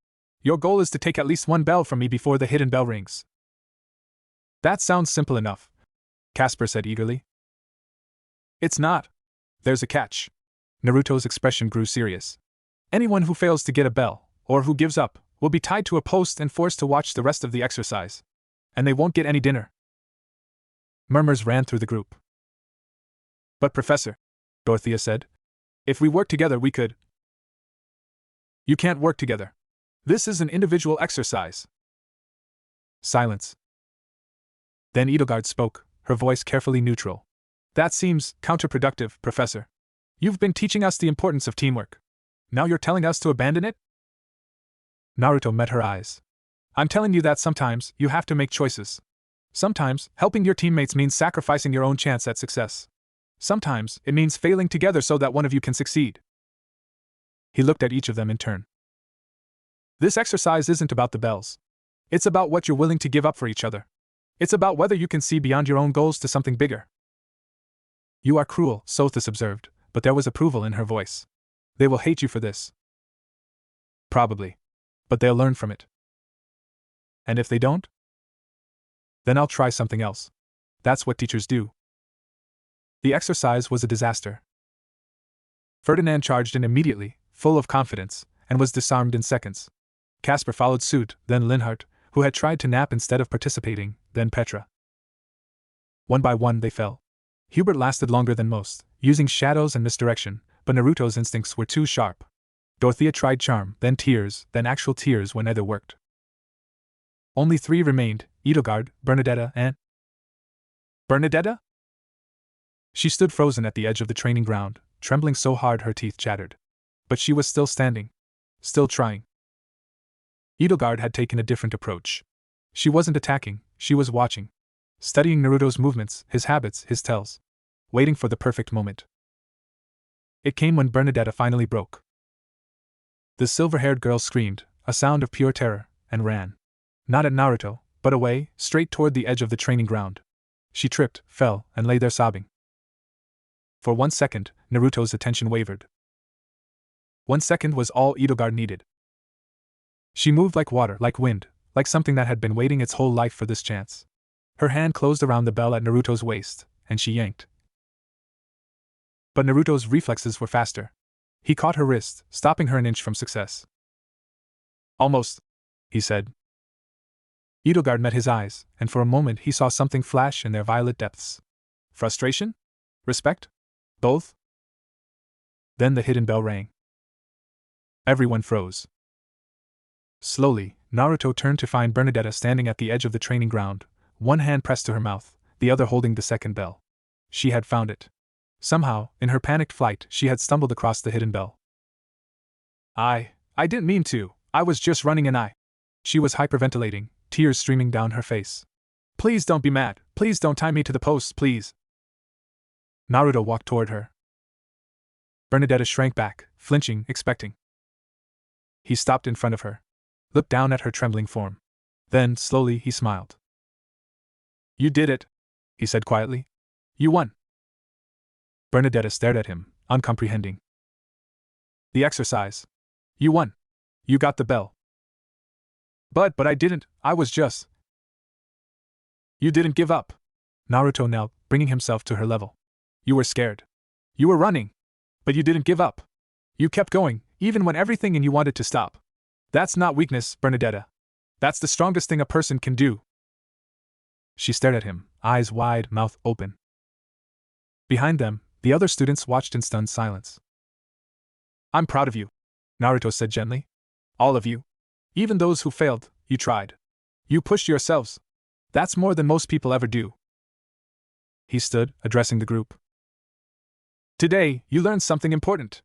Your goal is to take at least 1 bell from me before the hidden bell rings. That sounds simple enough, Casper said eagerly. It's not. There's a catch. Naruto's expression grew serious. Anyone who fails to get a bell, or who gives up, will be tied to a post and forced to watch the rest of the exercise. And they won't get any dinner. Murmurs ran through the group. But Professor, Dorothea said, if we work together we could. You can't work together. This is an individual exercise. Silence. Then Edelgard spoke, her voice carefully neutral. That seems counterproductive, Professor. You've been teaching us the importance of teamwork. Now you're telling us to abandon it? Naruto met her eyes. I'm telling you that sometimes you have to make choices. Sometimes helping your teammates means sacrificing your own chance at success. Sometimes it means failing together so that one of you can succeed. He looked at each of them in turn. This exercise isn't about the bells. It's about what you're willing to give up for each other. It's about whether you can see beyond your own goals to something bigger. You are cruel, Sothis observed, but there was approval in her voice. They will hate you for this. Probably. But they'll learn from it. And if they don't? Then I'll try something else. That's what teachers do. The exercise was a disaster. Ferdinand charged in immediately, full of confidence, and was disarmed in seconds. Caspar followed suit, then Linhart, who had tried to nap instead of participating, then Petra. One by one they fell. Hubert lasted longer than most, using shadows and misdirection, but Naruto's instincts were too sharp. Dorothea tried charm, then tears, then actual tears when neither worked. Only 3 remained, Edelgard, Bernadetta, and… Bernadetta? She stood frozen at the edge of the training ground, trembling so hard her teeth chattered. But she was still standing. Still trying. Edelgard had taken a different approach. She wasn't attacking, she was watching. Studying Naruto's movements, his habits, his tells. Waiting for the perfect moment. It came when Bernadetta finally broke. The silver-haired girl screamed, a sound of pure terror, and ran. Not at Naruto, but away, straight toward the edge of the training ground. She tripped, fell, and lay there sobbing. For 1 second, Naruto's attention wavered. 1 second was all Edelgard needed. She moved like water, like wind, like something that had been waiting its whole life for this chance. Her hand closed around the bell at Naruto's waist, and she yanked. But Naruto's reflexes were faster. He caught her wrist, stopping her an inch from success. Almost, he said. Edelgard met his eyes, and for a moment he saw something flash in their violet depths. Frustration? Respect? Both? Then the hidden bell rang. Everyone froze. Slowly, Naruto turned to find Bernadetta standing at the edge of the training ground, one hand pressed to her mouth, the other holding the second bell. She had found it. Somehow, in her panicked flight, she had stumbled across the hidden bell. I didn't mean to, I was just running and She was hyperventilating, tears streaming down her face. Please don't be mad, please don't tie me to the post, please. Naruto walked toward her. Bernadetta shrank back, flinching, expecting. He stopped in front of her. Looked down at her trembling form. Then, slowly, he smiled. You did it, he said quietly. You won. Bernadetta stared at him, uncomprehending. The exercise. You won. You got the bell. But I didn't, I was just… You didn't give up. Naruto knelt, bringing himself to her level. You were scared. You were running. But you didn't give up. You kept going, even when everything in you wanted to stop. That's not weakness, Bernadetta. That's the strongest thing a person can do. She stared at him, eyes wide, mouth open. Behind them, the other students watched in stunned silence. I'm proud of you, Naruto said gently. All of you. Even those who failed, you tried. You pushed yourselves. That's more than most people ever do. He stood, addressing the group. Today, you learned something important.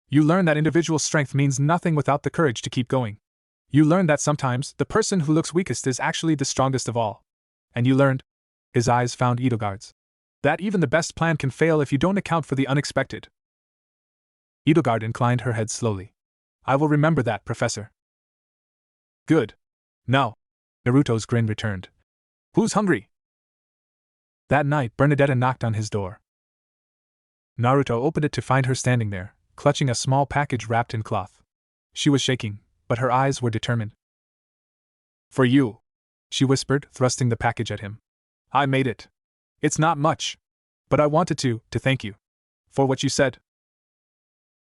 You learned that individual strength means nothing without the courage to keep going. You learned that sometimes, the person who looks weakest is actually the strongest of all. And you learned, his eyes found Edelgard's, that even the best plan can fail if you don't account for the unexpected. Edelgard inclined her head slowly. I will remember that, Professor. Good. Now. Naruto's grin returned. Who's hungry? That night, Bernadetta knocked on his door. Naruto opened it to find her standing there, clutching a small package wrapped in cloth. She was shaking, but her eyes were determined. For you, she whispered, thrusting the package at him. I made it. It's not much. But I wanted to thank you. For what you said.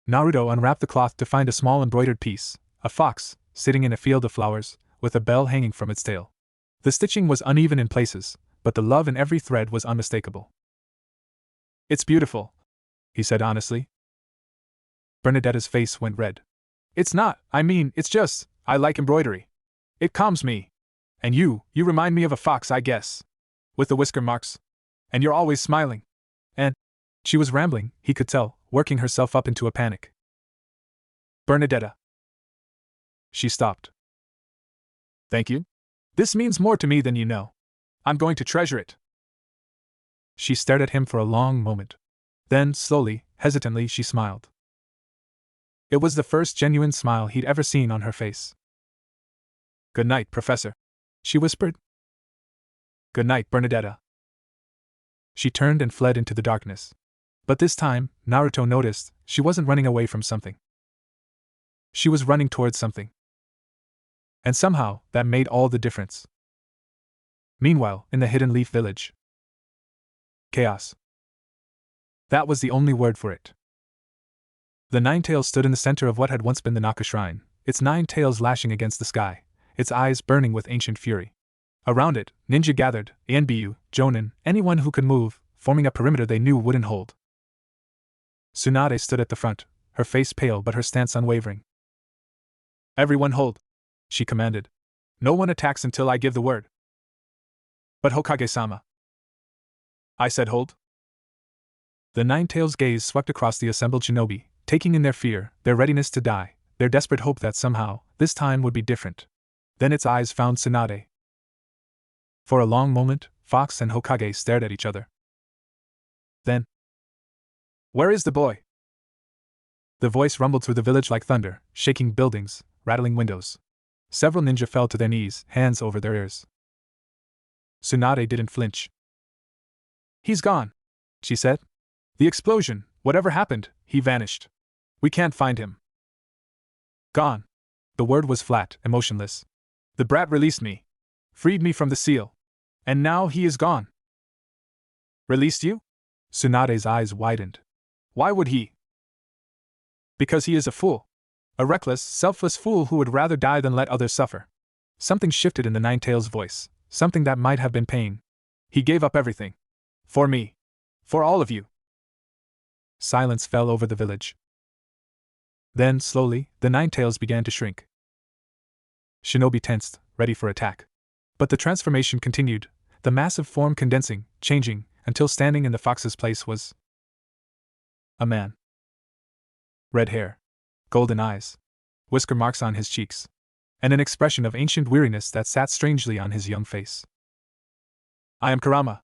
Naruto unwrapped the cloth to find a small embroidered piece, a fox, sitting in a field of flowers, with a bell hanging from its tail. The stitching was uneven in places, but the love in every thread was unmistakable. It's beautiful, he said honestly. Bernadetta's face went red. It's not, it's just, I like embroidery. It calms me. And you remind me of a fox, I guess. With the whisker marks. And you're always smiling. And… She was rambling, he could tell, working herself up into a panic. Bernadetta. She stopped. Thank you. This means more to me than you know. I'm going to treasure it. She stared at him for a long moment. Then, slowly, hesitantly, she smiled. It was the first genuine smile he'd ever seen on her face. "Good night, Professor," she whispered. "Good night, Bernadetta." She turned and fled into the darkness. But this time, Naruto noticed, she wasn't running away from something. She was running towards something. And somehow, that made all the difference. Meanwhile, in the Hidden Leaf Village. Chaos. That was the only word for it. The Nine-Tails stood in the center of what had once been the Naka Shrine, its 9 tails lashing against the sky, its eyes burning with ancient fury. Around it, ninja gathered, Anbu, Jonin, anyone who could move, forming a perimeter they knew wouldn't hold. Tsunade stood at the front, her face pale but her stance unwavering. "Everyone hold," she commanded. "No one attacks until I give the word." "But Hokage-sama." "I said hold." The Nine-Tails' gaze swept across the assembled shinobi, taking in their fear, their readiness to die, their desperate hope that somehow, this time would be different. Then its eyes found Tsunade. For a long moment, Fox and Hokage stared at each other. Then, "Where is the boy?" The voice rumbled through the village like thunder, shaking buildings, rattling windows. Several ninja fell to their knees, hands over their ears. Tsunade didn't flinch. "He's gone," she said. "The explosion, whatever happened, he vanished. We can't find him." "Gone." The word was flat, emotionless. "The brat released me. Freed me from the seal. And now he is gone." "Released you?" Tsunade's eyes widened. "Why would he?" "Because he is a fool. A reckless, selfless fool who would rather die than let others suffer." Something shifted in the Nine-Tails' voice, something that might have been pain. "He gave up everything. For me. For all of you." Silence fell over the village. Then, slowly, the Nine-Tails began to shrink. Shinobi tensed, ready for attack. But the transformation continued, the massive form condensing, changing, until standing in the fox's place was a man. Red hair, golden eyes, whisker marks on his cheeks, and an expression of ancient weariness that sat strangely on his young face. "I am Kurama,"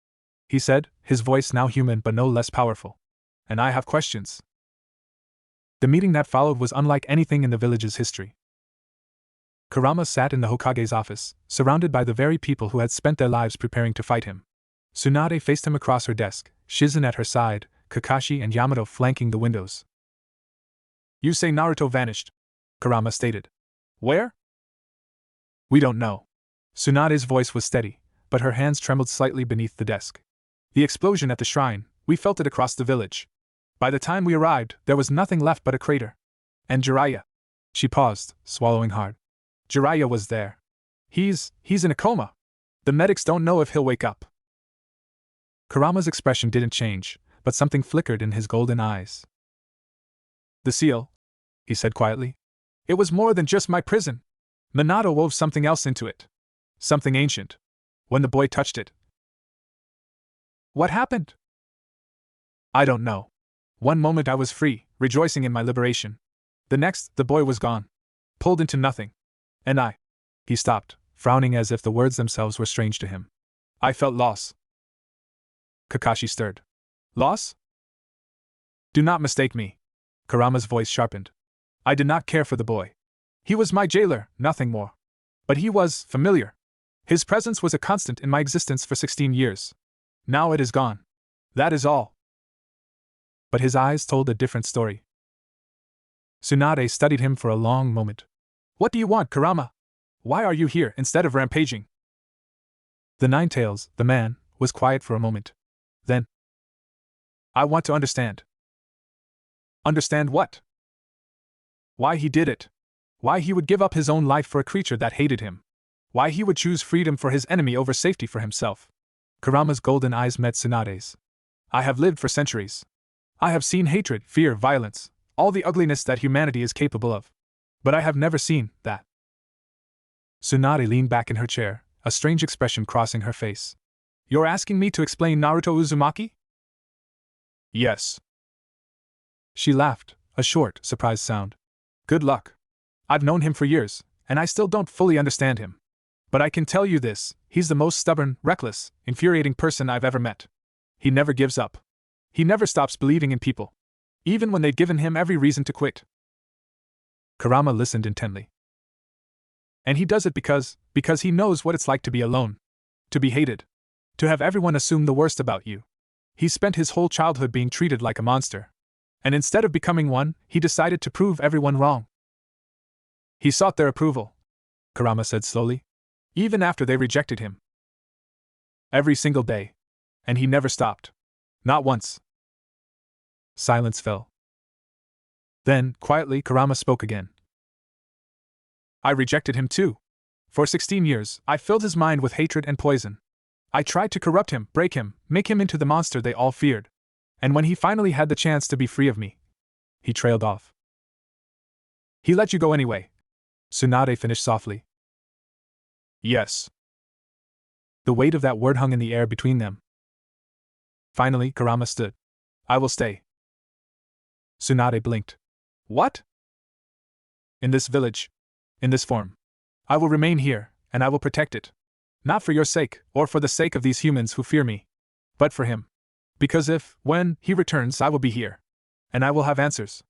he said, his voice now human but no less powerful. "And I have questions." The meeting that followed was unlike anything in the village's history. Kurama sat in the Hokage's office, surrounded by the very people who had spent their lives preparing to fight him. Tsunade faced him across her desk, Shizen at her side, Kakashi and Yamato flanking the windows. "You say Naruto vanished," Kurama stated. "Where?" "We don't know." Tsunade's voice was steady, but her hands trembled slightly beneath the desk. "The explosion at the shrine, we felt it across the village. By the time we arrived, there was nothing left but a crater. And Jiraiya." She paused, swallowing hard. "Jiraiya was there. He's in a coma. The medics don't know if he'll wake up." Kurama's expression didn't change, but something flickered in his golden eyes. "The seal," he said quietly. "It was more than just my prison. Minato wove something else into it. Something ancient. When the boy touched it." "What happened?" "I don't know. One moment I was free, rejoicing in my liberation. The next, the boy was gone. Pulled into nothing. And I..." He stopped, frowning as if the words themselves were strange to him. "I felt loss." Kakashi stirred. "Loss?" "Do not mistake me." Kurama's voice sharpened. "I did not care for the boy. He was my jailer, nothing more. But he was familiar. His presence was a constant in my existence for 16 years. Now it is gone. That is all." But his eyes told a different story. Tsunade studied him for a long moment. "What do you want, Kurama? Why are you here instead of rampaging?" The Nine-Tails, the man, was quiet for a moment. Then, "I want to understand." "Understand what?" "Why he did it. Why he would give up his own life for a creature that hated him. Why he would choose freedom for his enemy over safety for himself." Kurama's golden eyes met Tsunade's. "I have lived for centuries. I have seen hatred, fear, violence, all the ugliness that humanity is capable of. But I have never seen that." Tsunade leaned back in her chair, a strange expression crossing her face. "You're asking me to explain Naruto Uzumaki?" "Yes." She laughed, a short, surprised sound. "Good luck. I've known him for years, and I still don't fully understand him. But I can tell you this, he's the most stubborn, reckless, infuriating person I've ever met. He never gives up. He never stops believing in people. Even when they've given him every reason to quit." Kurama listened intently. And he does it because he knows what it's like to be alone. To be hated. To have everyone assume the worst about you. He spent his whole childhood being treated like a monster. And instead of becoming one, he decided to prove everyone wrong. He sought their approval, Kurama said slowly, even after they rejected him. Every single day. And he never stopped. Not once. Silence fell. Then, quietly, Kurama spoke again. I rejected him too. For 16 years, I filled his mind with hatred and poison. I tried to corrupt him, break him, make him into the monster they all feared. And when he finally had the chance to be free of me, he trailed off. He let you go anyway. Tsunade finished softly. Yes. The weight of that word hung in the air between them. Finally, Kurama stood. I will stay. Tsunade blinked. What? In this village. In this form. I will remain here, and I will protect it. Not for your sake, or for the sake of these humans who fear me. But for him. Because when he returns, I will be here. And I will have answers.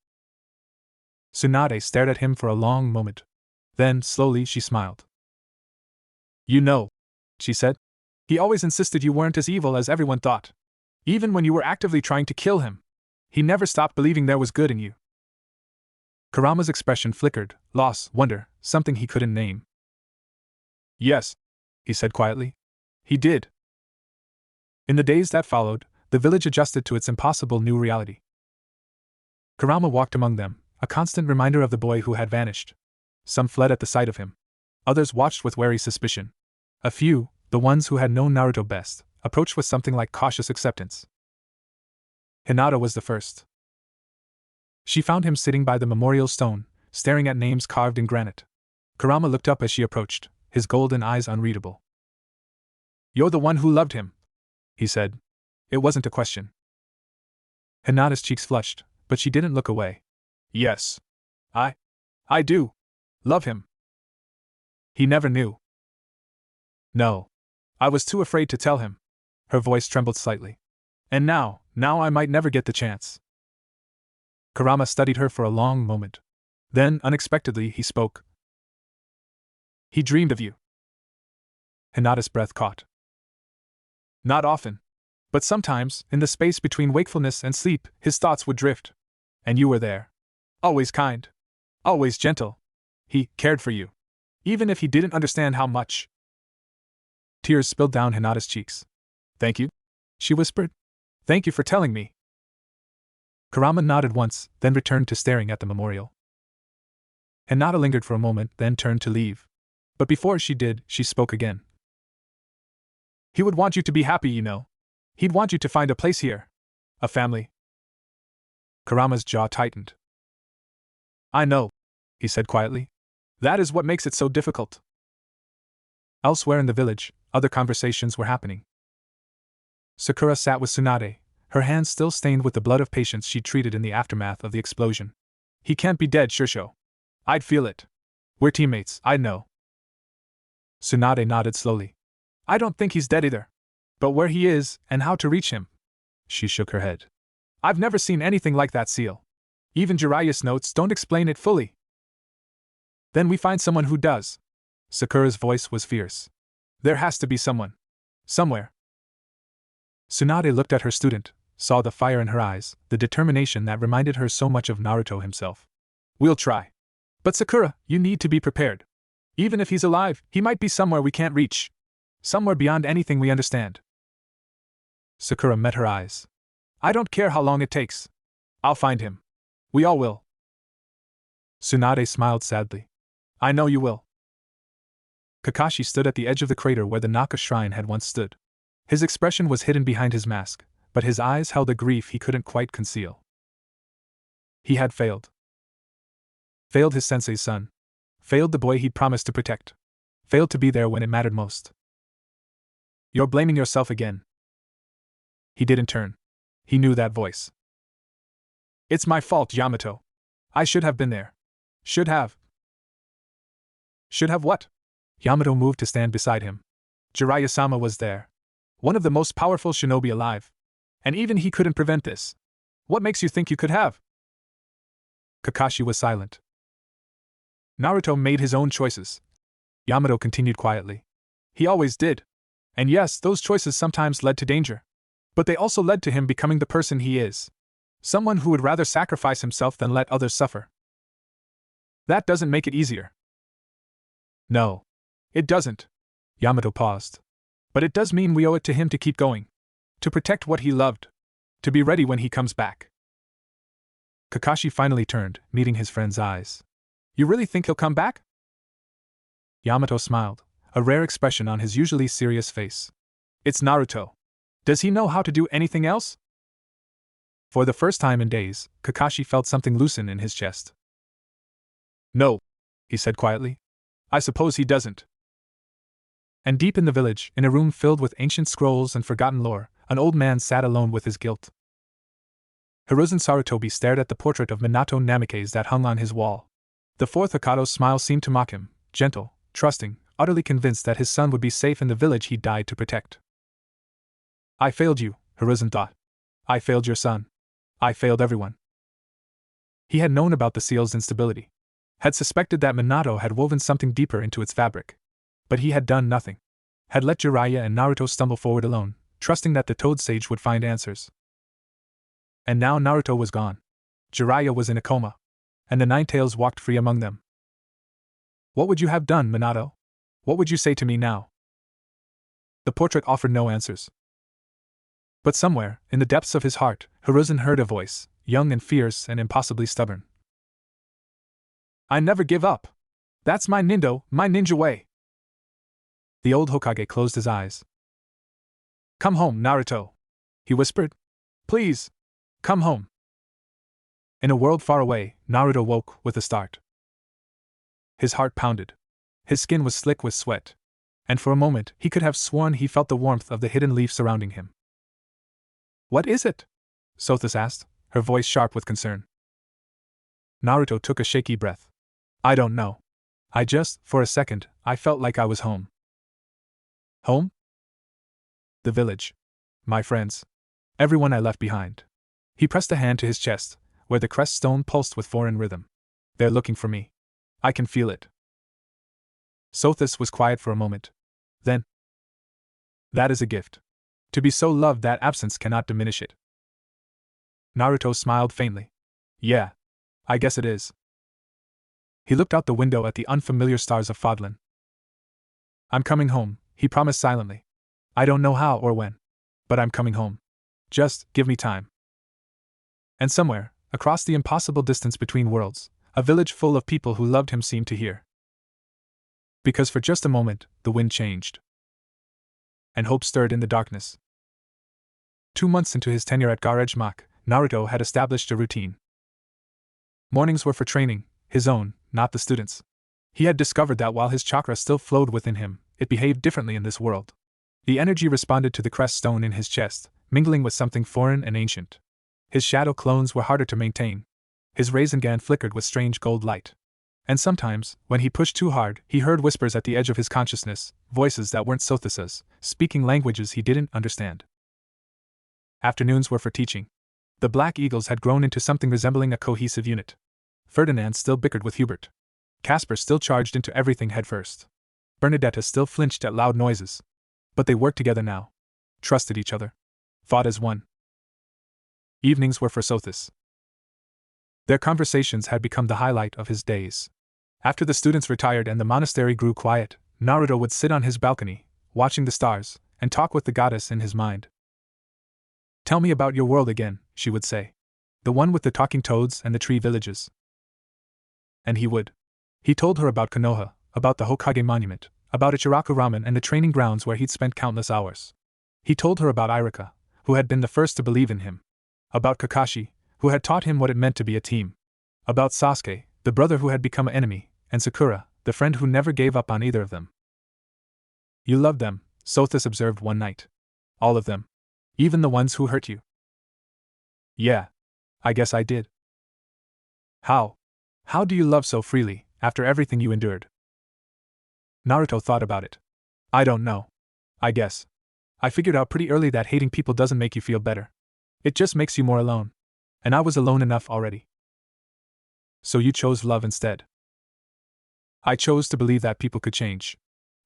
Tsunade stared at him for a long moment. Then, slowly, she smiled. You know, she said. He always insisted you weren't as evil as everyone thought. Even when you were actively trying to kill him. He never stopped believing there was good in you. Kurama's expression flickered, loss, wonder, something he couldn't name. Yes, he said quietly. He did. In the days that followed, the village adjusted to its impossible new reality. Kurama walked among them, a constant reminder of the boy who had vanished. Some fled at the sight of him. Others watched with wary suspicion. A few, the ones who had known Naruto best, approached with something like cautious acceptance. Hinata was the first. She found him sitting by the memorial stone, staring at names carved in granite. Kurama looked up as she approached, his golden eyes unreadable. You're the one who loved him, he said. It wasn't a question. Hinata's cheeks flushed, but she didn't look away. Yes. I do. Love him. He never knew. No. I was too afraid to tell him. Her voice trembled slightly. And now I might never get the chance. Kurama studied her for a long moment. Then, unexpectedly, he spoke. He dreamed of you. Hinata's breath caught. Not often. But sometimes, in the space between wakefulness and sleep, his thoughts would drift. And you were there. Always kind. Always gentle. He cared for you. Even if he didn't understand how much. Tears spilled down Hinata's cheeks. Thank you, she whispered. Thank you for telling me. Kurama nodded once, then returned to staring at the memorial. Hinata lingered for a moment, then turned to leave. But before she did, she spoke again. He would want you to be happy, you know. He'd want you to find a place here. A family. Kurama's jaw tightened. I know, he said quietly. That is what makes it so difficult. Elsewhere in the village, other conversations were happening. Sakura sat with Tsunade, her hands still stained with the blood of patients she'd treated in the aftermath of the explosion. He can't be dead, Shursho. I'd feel it. We're teammates, I know. Tsunade nodded slowly. I don't think he's dead either. But where he is, and how to reach him? She shook her head. I've never seen anything like that seal. Even Jiraiya's notes don't explain it fully. Then we find someone who does. Sakura's voice was fierce. There has to be someone. Somewhere. Tsunade looked at her student, saw the fire in her eyes, the determination that reminded her so much of Naruto himself. We'll try. But Sakura, you need to be prepared. Even if he's alive, he might be somewhere we can't reach. Somewhere beyond anything we understand. Sakura met her eyes. I don't care how long it takes. I'll find him. We all will. Tsunade smiled sadly. I know you will. Kakashi stood at the edge of the crater where the Naka shrine had once stood. His expression was hidden behind his mask, but his eyes held a grief he couldn't quite conceal. He had failed. Failed his sensei's son. Failed the boy he'd promised to protect. Failed to be there when it mattered most. You're blaming yourself again. He didn't turn. He knew that voice. It's my fault, Yamato. I should have been there. Should have. Should have what? Yamato moved to stand beside him. Jiraiya-sama was there. One of the most powerful shinobi alive. And even he couldn't prevent this. What makes you think you could have? Kakashi was silent. Naruto made his own choices. Yamato continued quietly. He always did. And yes, those choices sometimes led to danger. But they also led to him becoming the person he is. Someone who would rather sacrifice himself than let others suffer. That doesn't make it easier. No. It doesn't. Yamato paused. But it does mean we owe it to him to keep going. To protect what he loved. To be ready when he comes back. Kakashi finally turned, meeting his friend's eyes. You really think he'll come back? Yamato smiled, a rare expression on his usually serious face. It's Naruto. Does he know how to do anything else? For the first time in days, Kakashi felt something loosen in his chest. No, he said quietly. I suppose he doesn't. And deep in the village, in a room filled with ancient scrolls and forgotten lore, an old man sat alone with his guilt. Hiruzen Sarutobi stared at the portrait of Minato Namikaze that hung on his wall. The fourth Hokado's smile seemed to mock him, gentle, trusting, utterly convinced that his son would be safe in the village he died to protect. I failed you, Hiruzen thought. I failed your son. I failed everyone. He had known about the seal's instability. Had suspected that Minato had woven something deeper into its fabric. But he had done nothing. Had let Jiraiya and Naruto stumble forward alone, trusting that the Toad Sage would find answers. And now Naruto was gone. Jiraiya was in a coma. And the Ninetales walked free among them. What would you have done, Minato? What would you say to me now? The portrait offered no answers. But somewhere, in the depths of his heart, Hiruzen heard a voice, young and fierce and impossibly stubborn. I never give up. That's my ninja way. The old Hokage closed his eyes. Come home, Naruto, he whispered. Please, come home. In a world far away, Naruto woke with a start. His heart pounded. His skin was slick with sweat. And for a moment, he could have sworn he felt the warmth of the hidden leaf surrounding him. What is it? Sothis asked, her voice sharp with concern. Naruto took a shaky breath. I don't know. For a second, I felt like I was home. Home? The village. My friends. Everyone I left behind. He pressed a hand to his chest, where the crest stone pulsed with foreign rhythm. They're looking for me. I can feel it. Sothis was quiet for a moment. Then. That is a gift. To be so loved that absence cannot diminish it. Naruto smiled faintly. Yeah. I guess it is. He looked out the window at the unfamiliar stars of Fodlan. I'm coming home, he promised silently. I don't know how or when. But I'm coming home. Just give me time. And somewhere, across the impossible distance between worlds, a village full of people who loved him seemed to hear. Because for just a moment, the wind changed. And hope stirred in the darkness. 2 months into his tenure at Garage Mach, Naruto had established a routine. Mornings were for training, his own, not the students'. He had discovered that while his chakra still flowed within him, it behaved differently in this world. The energy responded to the crest stone in his chest, mingling with something foreign and ancient. His shadow clones were harder to maintain. His Rasengan flickered with strange gold light. And sometimes, when he pushed too hard, he heard whispers at the edge of his consciousness, voices that weren't Sothis's, speaking languages he didn't understand. Afternoons were for teaching. The Black Eagles had grown into something resembling a cohesive unit. Ferdinand still bickered with Hubert. Casper still charged into everything headfirst. Bernadetta still flinched at loud noises. But they worked together now. Trusted each other. Fought as one. Evenings were for Sothis. Their conversations had become the highlight of his days. After the students retired and the monastery grew quiet, Naruto would sit on his balcony, watching the stars, and talk with the goddess in his mind. Tell me about your world again, she would say. The one with the talking toads and the tree villages. And he would. He told her about Konoha, about the Hokage monument, about Ichiraku Ramen and the training grounds where he'd spent countless hours. He told her about Irika, who had been the first to believe in him. About Kakashi, who had taught him what it meant to be a team. About Sasuke, the brother who had become an enemy, and Sakura, the friend who never gave up on either of them. You loved them, Sothis observed one night. All of them. Even the ones who hurt you. Yeah. I guess I did. How? How do you love so freely, after everything you endured? Naruto thought about it. I don't know. I guess. I figured out pretty early that hating people doesn't make you feel better. It just makes you more alone. And I was alone enough already. So you chose love instead. I chose to believe that people could change.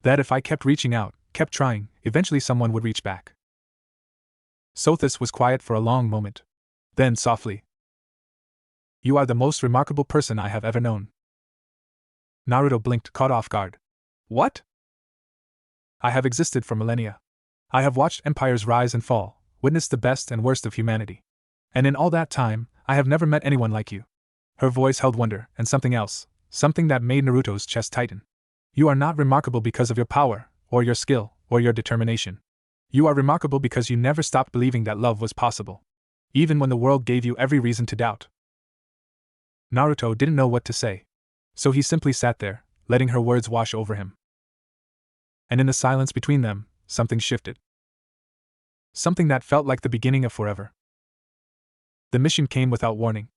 That if I kept reaching out, kept trying, eventually someone would reach back. Sothis was quiet for a long moment. Then, softly, "You are the most remarkable person I have ever known." Naruto blinked, caught off guard. "What?" "I have existed for millennia. I have watched empires rise and fall, witnessed the best and worst of humanity. And in all that time, I have never met anyone like you." Her voice held wonder, and something else, something that made Naruto's chest tighten. "You are not remarkable because of your power, or your skill, or your determination. You are remarkable because you never stopped believing that love was possible. Even when the world gave you every reason to doubt." Naruto didn't know what to say. So he simply sat there, letting her words wash over him. And in the silence between them, something shifted. Something that felt like the beginning of forever. The mission came without warning.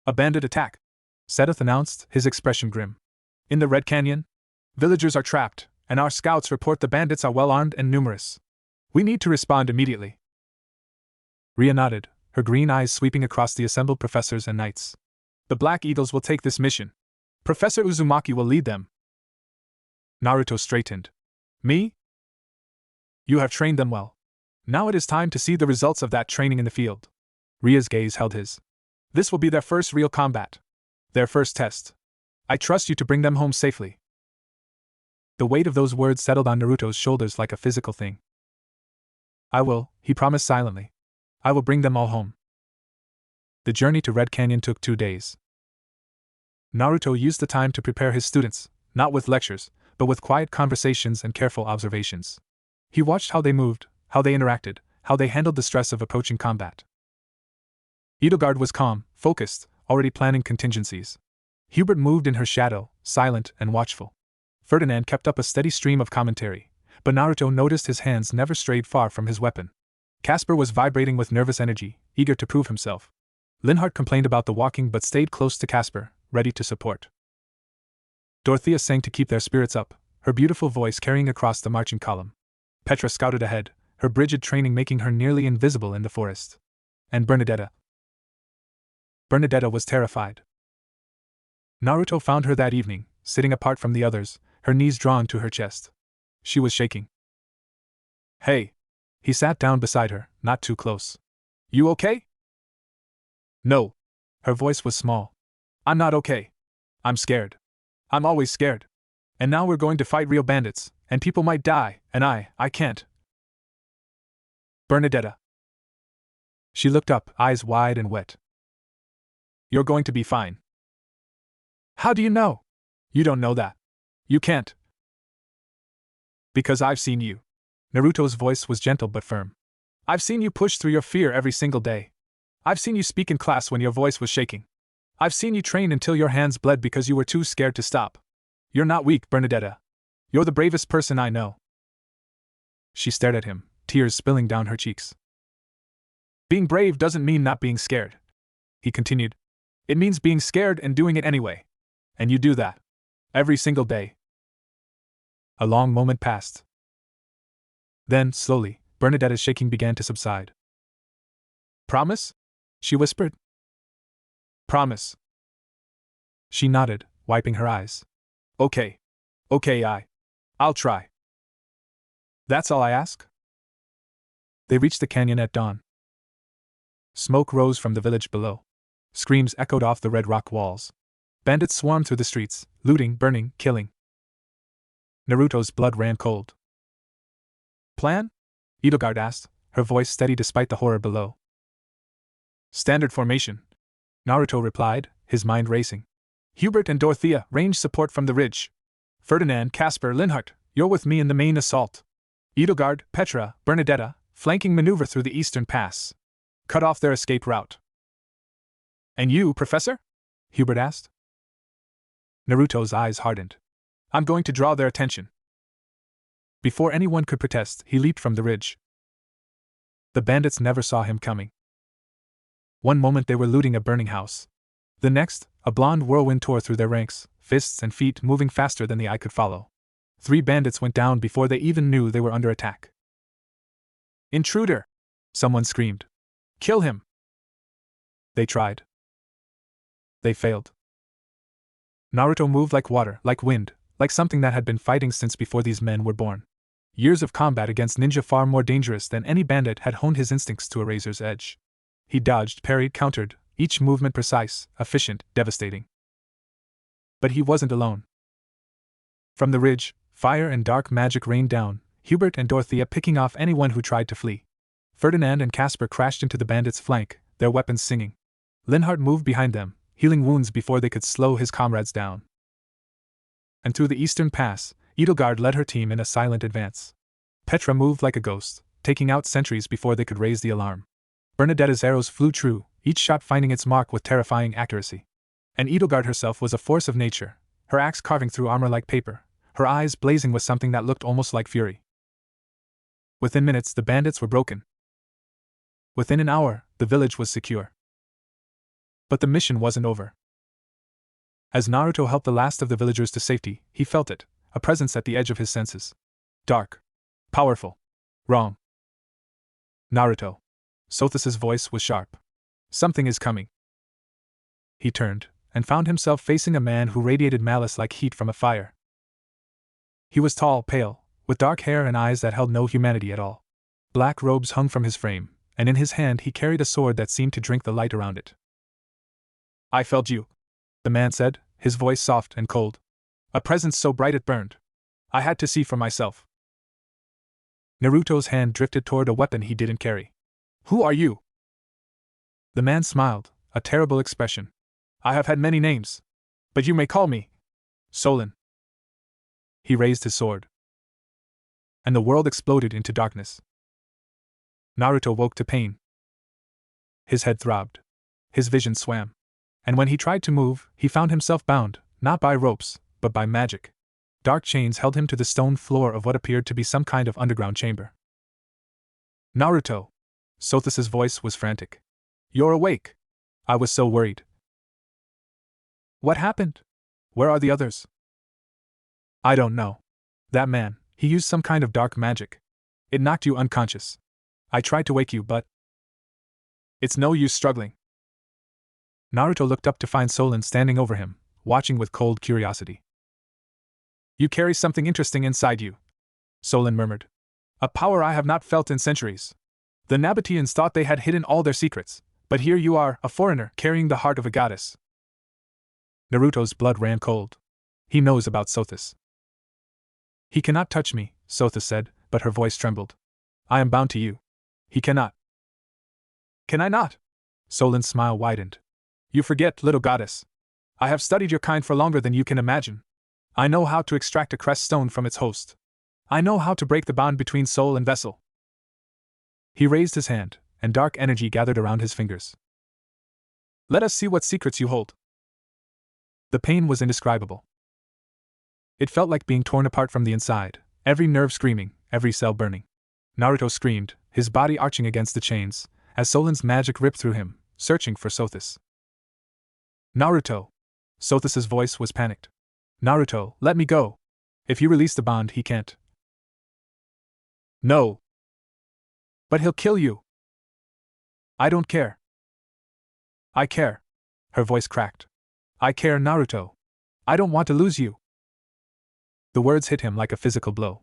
"A bandit attack," Seth announced, his expression grim. "In the Red Canyon? Villagers are trapped, and our scouts report the bandits are well armed and numerous. We need to respond immediately." Ria nodded, her green eyes sweeping across the assembled professors and knights. "The Black Eagles will take this mission. Professor Uzumaki will lead them." Naruto straightened. "Me? You have trained them well. Now it is time to see the results of that training in the field." Ria's gaze held his. "This will be their first real combat. Their first test. I trust you to bring them home safely." The weight of those words settled on Naruto's shoulders like a physical thing. "I will," he promised silently. "I will bring them all home." The journey to Red Canyon took 2 days. Naruto used the time to prepare his students, not with lectures, but with quiet conversations and careful observations. He watched how they moved, how they interacted, how they handled the stress of approaching combat. Edelgard was calm, focused, already planning contingencies. Hubert moved in her shadow, silent and watchful. Ferdinand kept up a steady stream of commentary, but Naruto noticed his hands never strayed far from his weapon. Caspar was vibrating with nervous energy, eager to prove himself. Linhardt complained about the walking but stayed close to Caspar, ready to support. Dorothea sang to keep their spirits up, her beautiful voice carrying across the marching column. Petra scouted ahead, her Brigid training making her nearly invisible in the forest. And Bernadetta was terrified. Naruto found her that evening, sitting apart from the others, her knees drawn to her chest. She was shaking. "Hey!" He sat down beside her, not too close. "You okay?" "No." Her voice was small. "I'm not okay. I'm scared. I'm always scared. And now we're going to fight real bandits, and people might die, and I can't." "Bernadetta." She looked up, eyes wide and wet. "You're going to be fine." "How do you know?" "You don't know that. You can't." "Because I've seen you." Naruto's voice was gentle but firm. "I've seen you push through your fear every single day. I've seen you speak in class when your voice was shaking. I've seen you train until your hands bled because you were too scared to stop. You're not weak, Bernadetta. You're the bravest person I know." She stared at him, tears spilling down her cheeks. "Being brave doesn't mean not being scared," he continued. "It means being scared and doing it anyway. And you do that. Every single day." A long moment passed. Then, slowly, Bernadetta's shaking began to subside. "Promise?" she whispered. "Promise." She nodded, wiping her eyes. Okay, I'll try. That's all I ask?" They reached the canyon at dawn. Smoke rose from the village below. Screams echoed off the red rock walls. Bandits swarmed through the streets, looting, burning, killing. Naruto's blood ran cold. "Plan?" Edelgard asked, her voice steady despite the horror below. "Standard formation," Naruto replied, his mind racing. "Hubert and Dorothea range support from the ridge. Ferdinand, Caspar, Linhardt, you're with me in the main assault. Edelgard, Petra, Bernadetta, flanking maneuver through the eastern pass. Cut off their escape route." "And you, Professor?" Hubert asked. Naruto's eyes hardened. "I'm going to draw their attention." Before anyone could protest, he leaped from the ridge. The bandits never saw him coming. One moment they were looting a burning house. The next, a blonde whirlwind tore through their ranks, fists and feet moving faster than the eye could follow. 3 bandits went down before they even knew they were under attack. "Intruder!" someone screamed. "Kill him!" They tried. They failed. Naruto moved like water, like wind, like something that had been fighting since before these men were born. Years of combat against ninja far more dangerous than any bandit had honed his instincts to a razor's edge. He dodged, parried, countered, each movement precise, efficient, devastating. But he wasn't alone. From the ridge, fire and dark magic rained down, Hubert and Dorothea picking off anyone who tried to flee. Ferdinand and Caspar crashed into the bandits' flank, their weapons singing. Linhardt moved behind them, healing wounds before they could slow his comrades down. And through the eastern pass, Edelgard led her team in a silent advance. Petra moved like a ghost, taking out sentries before they could raise the alarm. Bernadetta's arrows flew true, each shot finding its mark with terrifying accuracy. And Edelgard herself was a force of nature, her axe carving through armor like paper, her eyes blazing with something that looked almost like fury. Within minutes, the bandits were broken. Within an hour, the village was secure. But the mission wasn't over. As Naruto helped the last of the villagers to safety, he felt it, a presence at the edge of his senses. Dark. Powerful. Wrong. Naruto. Sothis' voice was sharp. Something is coming. He turned, and found himself facing a man who radiated malice like heat from a fire. He was tall, pale, with dark hair and eyes that held no humanity at all. Black robes hung from his frame, and in his hand he carried a sword that seemed to drink the light around it. I felt you, the man said, his voice soft and cold. A presence so bright it burned. I had to see for myself. Naruto's hand drifted toward a weapon he didn't carry. Who are you? The man smiled, a terrible expression. I have had many names. But you may call me Solon. He raised his sword. And the world exploded into darkness. Naruto woke to pain. His head throbbed. His vision swam. And when he tried to move, he found himself bound, not by ropes, but by magic. Dark chains held him to the stone floor of what appeared to be some kind of underground chamber. Naruto! Sothis' voice was frantic. You're awake! I was so worried. What happened? Where are the others? I don't know. That man, he used some kind of dark magic. It knocked you unconscious. I tried to wake you, but it's no use struggling. Naruto looked up to find Solon standing over him, watching with cold curiosity. You carry something interesting inside you, Solon murmured. A power I have not felt in centuries. The Nabateans thought they had hidden all their secrets, but here you are, a foreigner, carrying the heart of a goddess. Naruto's blood ran cold. He knows about Sothis. He cannot touch me, Sothis said, but her voice trembled. I am bound to you. He cannot. Can I not? Solon's smile widened. You forget, little goddess. I have studied your kind for longer than you can imagine. I know how to extract a crest stone from its host. I know how to break the bond between soul and vessel. He raised his hand, and dark energy gathered around his fingers. Let us see what secrets you hold. The pain was indescribable. It felt like being torn apart from the inside, every nerve screaming, every cell burning. Naruto screamed, his body arching against the chains, as Solon's magic ripped through him, searching for Sothis. Naruto! Sothis' voice was panicked. Naruto, let me go. If you release the bond, he can't. No. But he'll kill you. I don't care. I care. Her voice cracked. I care, Naruto. I don't want to lose you. The words hit him like a physical blow.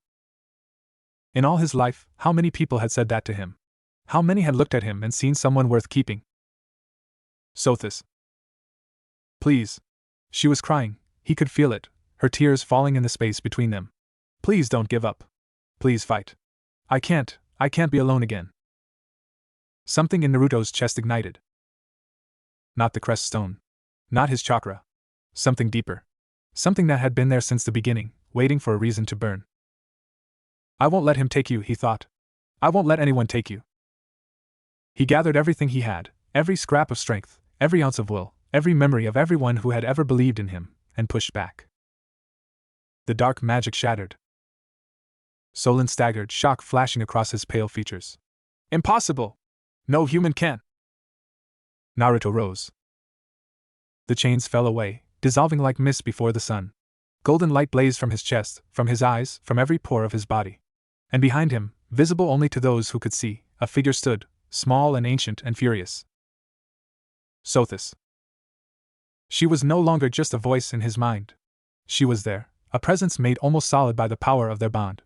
In all his life, how many people had said that to him? How many had looked at him and seen someone worth keeping? Sothis. Please. She was crying. He could feel it, her tears falling in the space between them. Please don't give up. Please fight. I can't be alone again. Something in Naruto's chest ignited. Not the crest stone. Not his chakra. Something deeper. Something that had been there since the beginning, waiting for a reason to burn. I won't let him take you, he thought. I won't let anyone take you. He gathered everything he had, every scrap of strength, every ounce of will, every memory of everyone who had ever believed in him, and pushed back. The dark magic shattered. Solon staggered, shock flashing across his pale features. Impossible! No human can! Naruto rose. The chains fell away, dissolving like mist before the sun. Golden light blazed from his chest, from his eyes, from every pore of his body. And behind him, visible only to those who could see, a figure stood, small and ancient and furious. Sothis. She was no longer just a voice in his mind. She was there, a presence made almost solid by the power of their bond.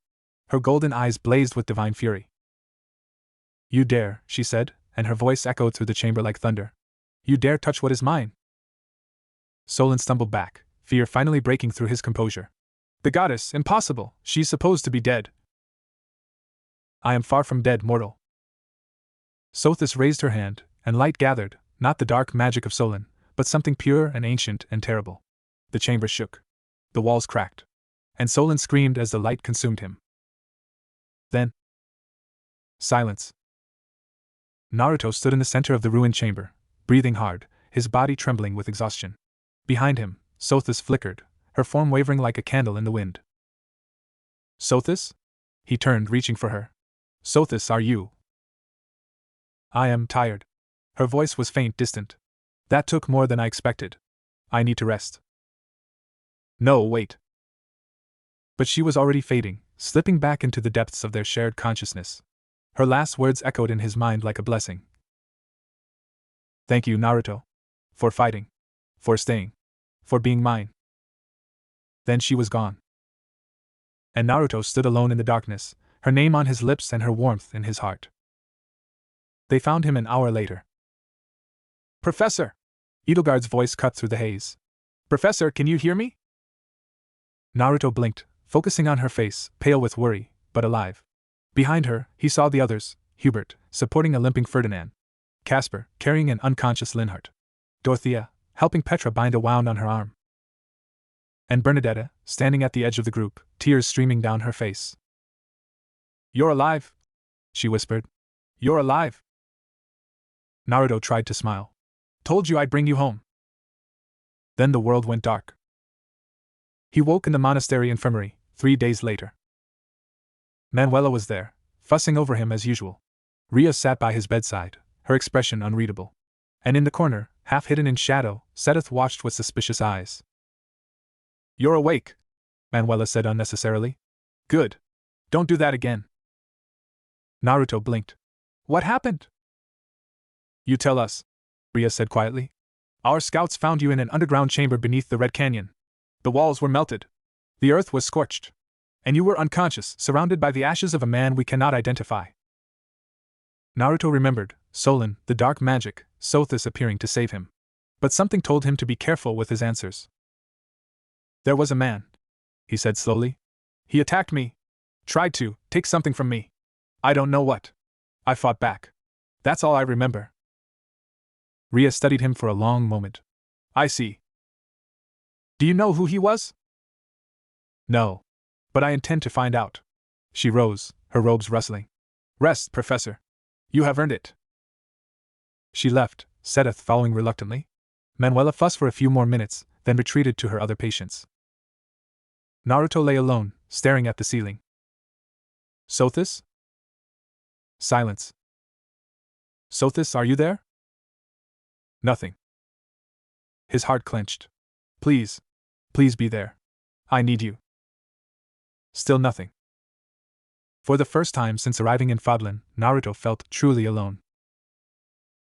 Her golden eyes blazed with divine fury. "You dare," she said, and her voice echoed through the chamber like thunder. "You dare touch what is mine?" Solon stumbled back, fear finally breaking through his composure. "The goddess, impossible, she's supposed to be dead." "I am far from dead, mortal." Sothis raised her hand, and light gathered, not the dark magic of Solon, but something pure and ancient and terrible. The chamber shook. The walls cracked. And Solon screamed as the light consumed him. Then, silence. Naruto stood in the center of the ruined chamber, breathing hard, his body trembling with exhaustion. Behind him, Sothis flickered, her form wavering like a candle in the wind. "Sothis?" He turned, reaching for her. "Sothis, are you?" "I am tired." Her voice was faint, distant. "That took more than I expected. I need to rest." "No, wait." But she was already fading, slipping back into the depths of their shared consciousness. Her last words echoed in his mind like a blessing. "Thank you, Naruto. For fighting. For staying. For being mine." Then she was gone. And Naruto stood alone in the darkness, her name on his lips and her warmth in his heart. They found him an hour later. "Professor!" Edelgard's voice cut through the haze. "Professor, can you hear me?" Naruto blinked, focusing on her face, pale with worry, but alive. Behind her, he saw the others: Hubert, supporting a limping Ferdinand; Casper, carrying an unconscious Linhart; Dorothea, helping Petra bind a wound on her arm; and Bernadetta, standing at the edge of the group, tears streaming down her face. "You're alive," she whispered. "You're alive." Naruto tried to smile. "Told you I'd bring you home." Then the world went dark. He woke in the monastery infirmary, 3 days later. Manuela was there, fussing over him as usual. Ria sat by his bedside, her expression unreadable. And in the corner, half hidden in shadow, Seteth watched with suspicious eyes. "You're awake," Manuela said unnecessarily. "Good. Don't do that again." Naruto blinked. "What happened?" "You tell us," Ria said quietly. "Our scouts found you in an underground chamber beneath the Red Canyon. The walls were melted. The earth was scorched. And you were unconscious, surrounded by the ashes of a man we cannot identify." Naruto remembered Solon, the dark magic, Sothis appearing to save him. But something told him to be careful with his answers. "There was a man," he said slowly. "He attacked me. Tried to take something from me. I don't know what. I fought back. That's all I remember." Ria studied him for a long moment. "I see. Do you know who he was?" "No. But I intend to find out." She rose, her robes rustling. "Rest, Professor. You have earned it." She left, Seteth following reluctantly. Manuela fussed for a few more minutes, then retreated to her other patients. Naruto lay alone, staring at the ceiling. "Sothis?" Silence. "Sothis, are you there?" Nothing. His heart clenched. "Please. Please be there. I need you." Still nothing. For the first time since arriving in Fadlan, Naruto felt truly alone.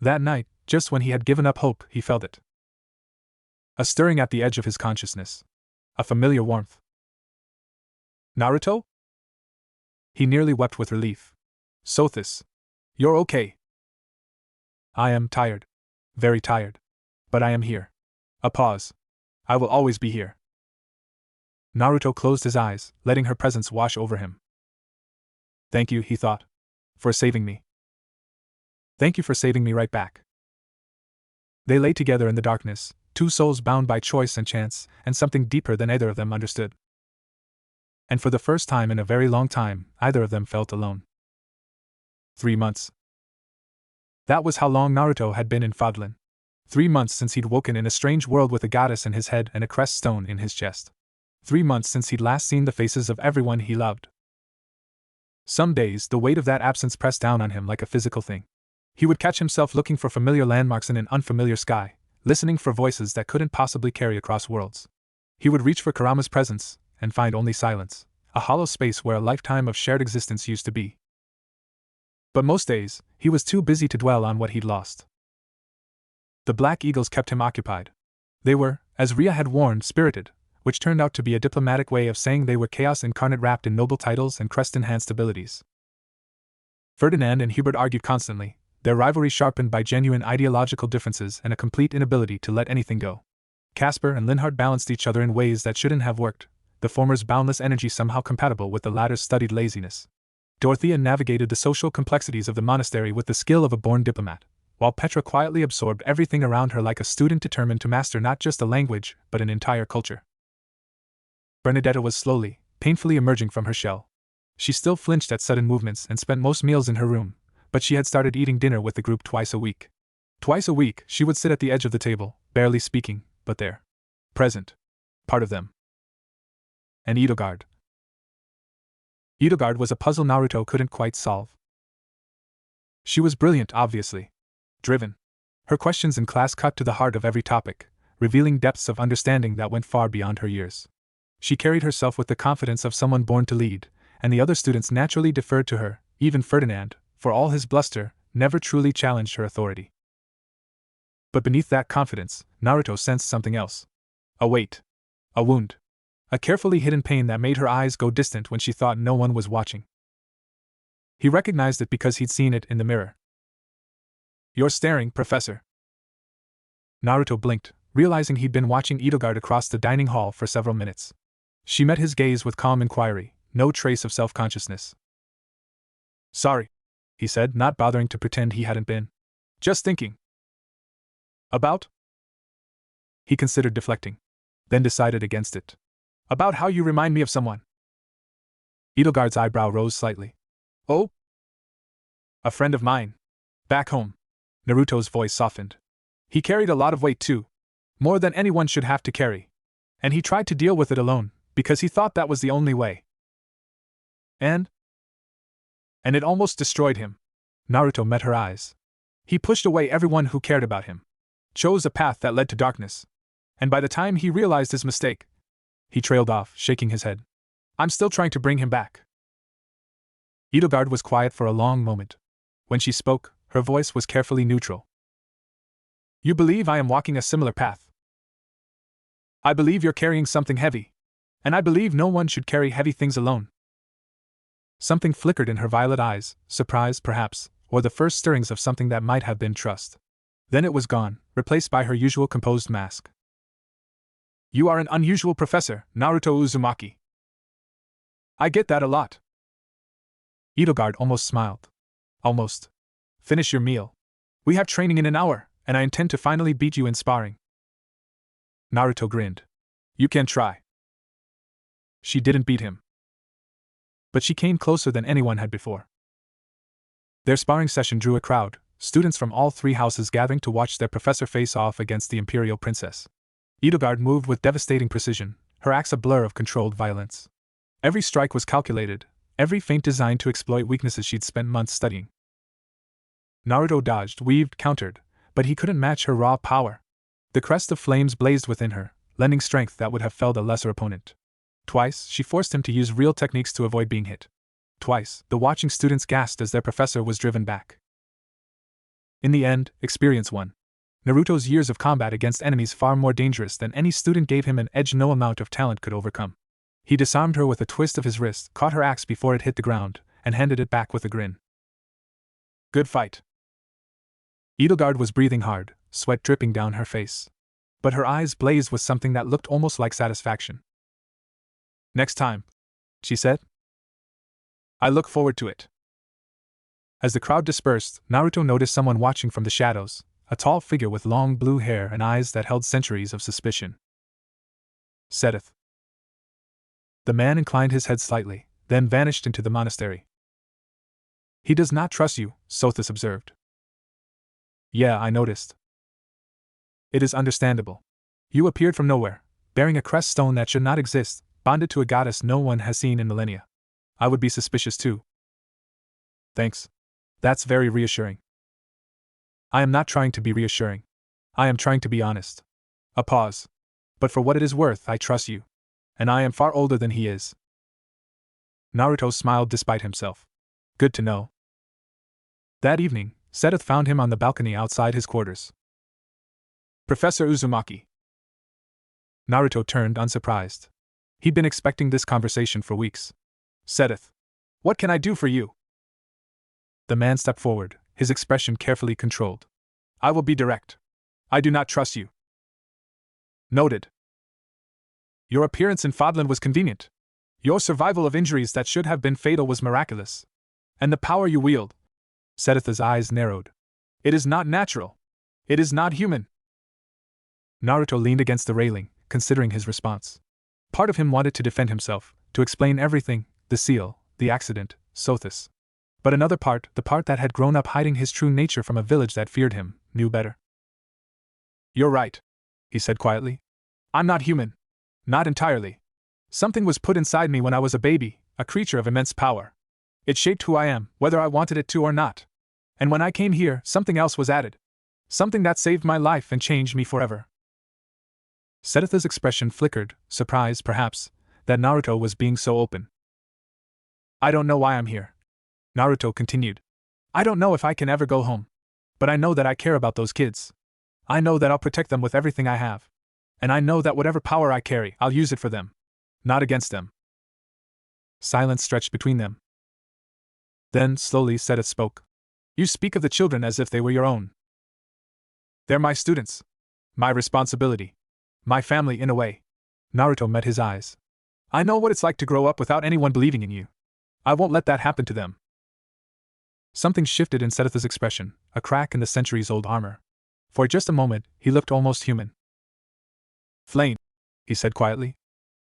That night, just when he had given up hope, he felt it. A stirring at the edge of his consciousness. A familiar warmth. "Naruto?" He nearly wept with relief. "Sothis. You're okay." "I am tired. Very tired. But I am here." A pause. "I will always be here." Naruto closed his eyes, letting her presence wash over him. "Thank you," he thought. "For saving me. Thank you for saving me right back." They lay together in the darkness, two souls bound by choice and chance, and something deeper than either of them understood. And for the first time in a very long time, either of them felt alone. 3 months. That was how long Naruto had been in Fadlan. 3 months since he'd woken in a strange world with a goddess in his head and a crest stone in his chest. 3 months since he'd last seen the faces of everyone he loved. Some days, the weight of that absence pressed down on him like a physical thing. He would catch himself looking for familiar landmarks in an unfamiliar sky, listening for voices that couldn't possibly carry across worlds. He would reach for Kurama's presence, and find only silence, a hollow space where a lifetime of shared existence used to be. But most days, he was too busy to dwell on what he'd lost. The black eagles kept him occupied. They were, as Ria had warned, spirited, which turned out to be a diplomatic way of saying they were chaos incarnate wrapped in noble titles and crest-enhanced abilities. Ferdinand and Hubert argued constantly, their rivalry sharpened by genuine ideological differences and a complete inability to let anything go. Casper and Linhart balanced each other in ways that shouldn't have worked, the former's boundless energy somehow compatible with the latter's studied laziness. Dorothea navigated the social complexities of the monastery with the skill of a born diplomat, while Petra quietly absorbed everything around her like a student determined to master not just a language, but an entire culture. Bernadetta was slowly, painfully emerging from her shell. She still flinched at sudden movements and spent most meals in her room, but she had started eating dinner with the group twice a week. Twice a week, she would sit at the edge of the table, barely speaking, but there. Present. Part of them. And Edelgard. Edelgard was a puzzle Naruto couldn't quite solve. She was brilliant, obviously. Driven. Her questions in class cut to the heart of every topic, revealing depths of understanding that went far beyond her years. She carried herself with the confidence of someone born to lead, and the other students naturally deferred to her. Even Ferdinand, for all his bluster, never truly challenged her authority. But beneath that confidence, Naruto sensed something else. A weight. A wound. A carefully hidden pain that made her eyes go distant when she thought no one was watching. He recognized it because he'd seen it in the mirror. "You're staring, Professor." Naruto blinked, realizing he'd been watching Edelgard across the dining hall for several minutes. She met his gaze with calm inquiry, no trace of self-consciousness. "Sorry," he said, not bothering to pretend he hadn't been. "Just thinking." "About?" He considered deflecting, then decided against it. "About how you remind me of someone." Edelgard's eyebrow rose slightly. "Oh?" "A friend of mine. Back home." Naruto's voice softened. "He carried a lot of weight too. More than anyone should have to carry. And he tried to deal with it alone, because he thought that was the only way. And it almost destroyed him." Naruto met her eyes. "He pushed away everyone who cared about him. Chose a path that led to darkness. And by the time he realized his mistake," he trailed off, shaking his head. "I'm still trying to bring him back." Edelgard was quiet for a long moment. When she spoke, her voice was carefully neutral. "You believe I am walking a similar path. I believe you're carrying something heavy. And I believe no one should carry heavy things alone." Something flickered in her violet eyes, surprise perhaps, or the first stirrings of something that might have been trust. Then it was gone, replaced by her usual composed mask. "You are an unusual professor, Naruto Uzumaki." "I get that a lot." Edelgard almost smiled. "Almost. Finish your meal. We have training in an hour, and I intend to finally beat you in sparring." Naruto grinned. "You can try." She didn't beat him. But she came closer than anyone had before. Their sparring session drew a crowd, students from all three houses gathering to watch their professor face off against the Imperial Princess. Edelgard moved with devastating precision, her axe a blur of controlled violence. Every strike was calculated, every feint designed to exploit weaknesses she'd spent months studying. Naruto dodged, weaved, countered, but he couldn't match her raw power. The crest of flames blazed within her, lending strength that would have felled a lesser opponent. Twice, she forced him to use real techniques to avoid being hit. Twice, the watching students gasped as their professor was driven back. In the end, experience won. Naruto's years of combat against enemies far more dangerous than any student gave him an edge no amount of talent could overcome. He disarmed her with a twist of his wrist, caught her axe before it hit the ground, and handed it back with a grin. "Good fight." Edelgard was breathing hard, sweat dripping down her face. But her eyes blazed with something that looked almost like satisfaction. "Next time," she said. "I look forward to it." As the crowd dispersed, Naruto noticed someone watching from the shadows, a tall figure with long blue hair and eyes that held centuries of suspicion. "Seteth." The man inclined his head slightly, then vanished into the monastery. "He does not trust you," Sothis observed. "Yeah, I noticed." "It is understandable. You appeared from nowhere, bearing a crest stone that should not exist, bonded to a goddess no one has seen in millennia. I would be suspicious too." "Thanks. That's very reassuring." "I am not trying to be reassuring. I am trying to be honest." A pause. "But for what it is worth, I trust you. And I am far older than he is." Naruto smiled despite himself. "Good to know." That evening, Seteth found him on the balcony outside his quarters. "Professor Uzumaki." Naruto turned unsurprised. He'd been expecting this conversation for weeks. Seteth, what can I do for you? The man stepped forward, his expression carefully controlled. I will be direct. I do not trust you. Noted. Your appearance in Fodlan was convenient. Your survival of injuries that should have been fatal was miraculous. And the power you wield. Seteth's eyes narrowed. It is not natural. It is not human. Naruto leaned against the railing, considering his response. Part of him wanted to defend himself, to explain everything, the seal, the accident, Sothis. But another part, the part that had grown up hiding his true nature from a village that feared him, knew better. You're right, he said quietly. I'm not human. Not entirely. Something was put inside me when I was a baby, a creature of immense power. It shaped who I am, whether I wanted it to or not. And when I came here, something else was added. Something that saved my life and changed me forever. Seteth's expression flickered, surprised, perhaps, that Naruto was being so open. I don't know why I'm here. Naruto continued. I don't know if I can ever go home. But I know that I care about those kids. I know that I'll protect them with everything I have. And I know that whatever power I carry, I'll use it for them. Not against them. Silence stretched between them. Then, slowly, Seteth spoke. You speak of the children as if they were your own. They're my students. My responsibility. My family, in a way. Naruto met his eyes. I know what it's like to grow up without anyone believing in you. I won't let that happen to them. Something shifted in Seteth's expression, a crack in the centuries-old armor. For just a moment, he looked almost human. Flame, he said quietly.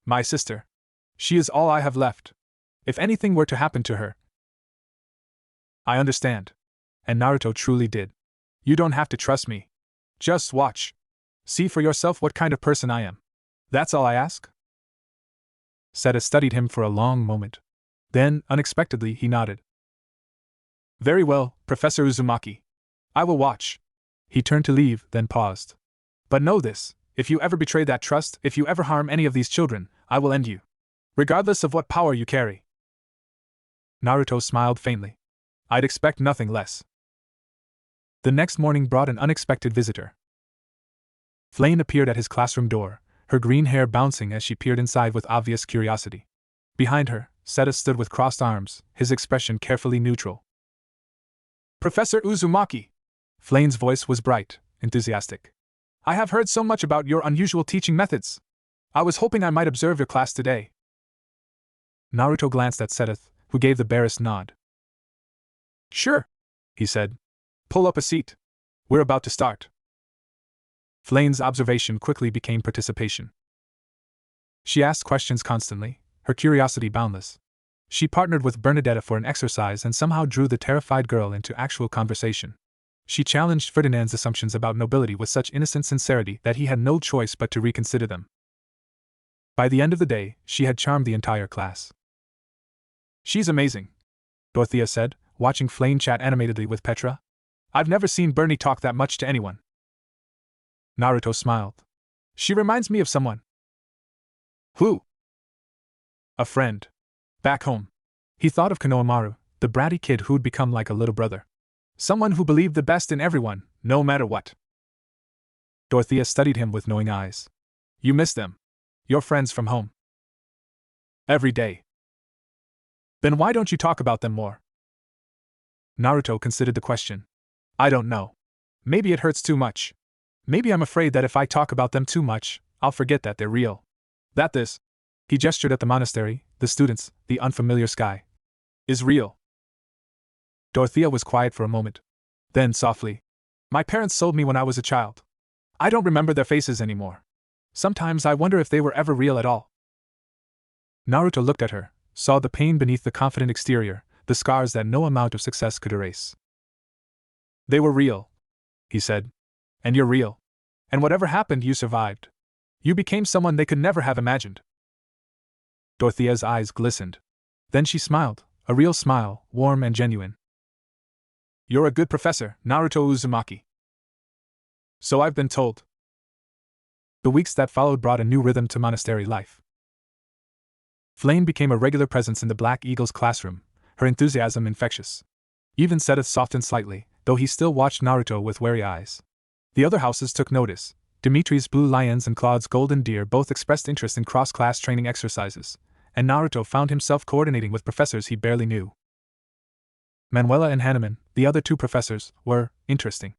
My sister. She is all I have left. If anything were to happen to her. I understand. And Naruto truly did. You don't have to trust me. Just watch. See for yourself what kind of person I am. That's all I ask? Seteth studied him for a long moment. Then, unexpectedly, he nodded. Very well, Professor Uzumaki. I will watch. He turned to leave, then paused. But know this, if you ever betray that trust, if you ever harm any of these children, I will end you. Regardless of what power you carry. Naruto smiled faintly. I'd expect nothing less. The next morning brought an unexpected visitor. Flame appeared at his classroom door, her green hair bouncing as she peered inside with obvious curiosity. Behind her, Seteth stood with crossed arms, his expression carefully neutral. Professor Uzumaki! Flame's voice was bright, enthusiastic. I have heard so much about your unusual teaching methods. I was hoping I might observe your class today. Naruto glanced at Seteth, who gave the barest nod. Sure, he said. Pull up a seat. We're about to start. Flame's observation quickly became participation. She asked questions constantly, her curiosity boundless. She partnered with Bernadetta for an exercise and somehow drew the terrified girl into actual conversation. She challenged Ferdinand's assumptions about nobility with such innocent sincerity that he had no choice but to reconsider them. By the end of the day, she had charmed the entire class. She's amazing, Dorothea said, watching Flame chat animatedly with Petra. I've never seen Bernie talk that much to anyone. Naruto smiled. She reminds me of someone. Who? A friend. Back home. He thought of Konohamaru, the bratty kid who'd become like a little brother. Someone who believed the best in everyone, no matter what. Dorothea studied him with knowing eyes. You miss them. Your friends from home. Every day. Then why don't you talk about them more? Naruto considered the question. I don't know. Maybe it hurts too much. Maybe I'm afraid that if I talk about them too much, I'll forget that they're real. That this, he gestured at the monastery, the students, the unfamiliar sky, is real. Dorothea was quiet for a moment. Then, softly, my parents sold me when I was a child. I don't remember their faces anymore. Sometimes I wonder if they were ever real at all. Naruto looked at her, saw the pain beneath the confident exterior, the scars that no amount of success could erase. They were real, he said. And you're real. And whatever happened, you survived. You became someone they could never have imagined. Dorothea's eyes glistened. Then she smiled, a real smile, warm and genuine. You're a good professor, Naruto Uzumaki. So I've been told. The weeks that followed brought a new rhythm to monastery life. Flame became a regular presence in the Black Eagle's classroom, her enthusiasm infectious. Even Seteth softened slightly, though he still watched Naruto with wary eyes. The other houses took notice, Dimitri's blue lions and Claude's golden deer both expressed interest in cross-class training exercises, and Naruto found himself coordinating with professors he barely knew. Manuela and Hanuman, the other two professors, were interesting.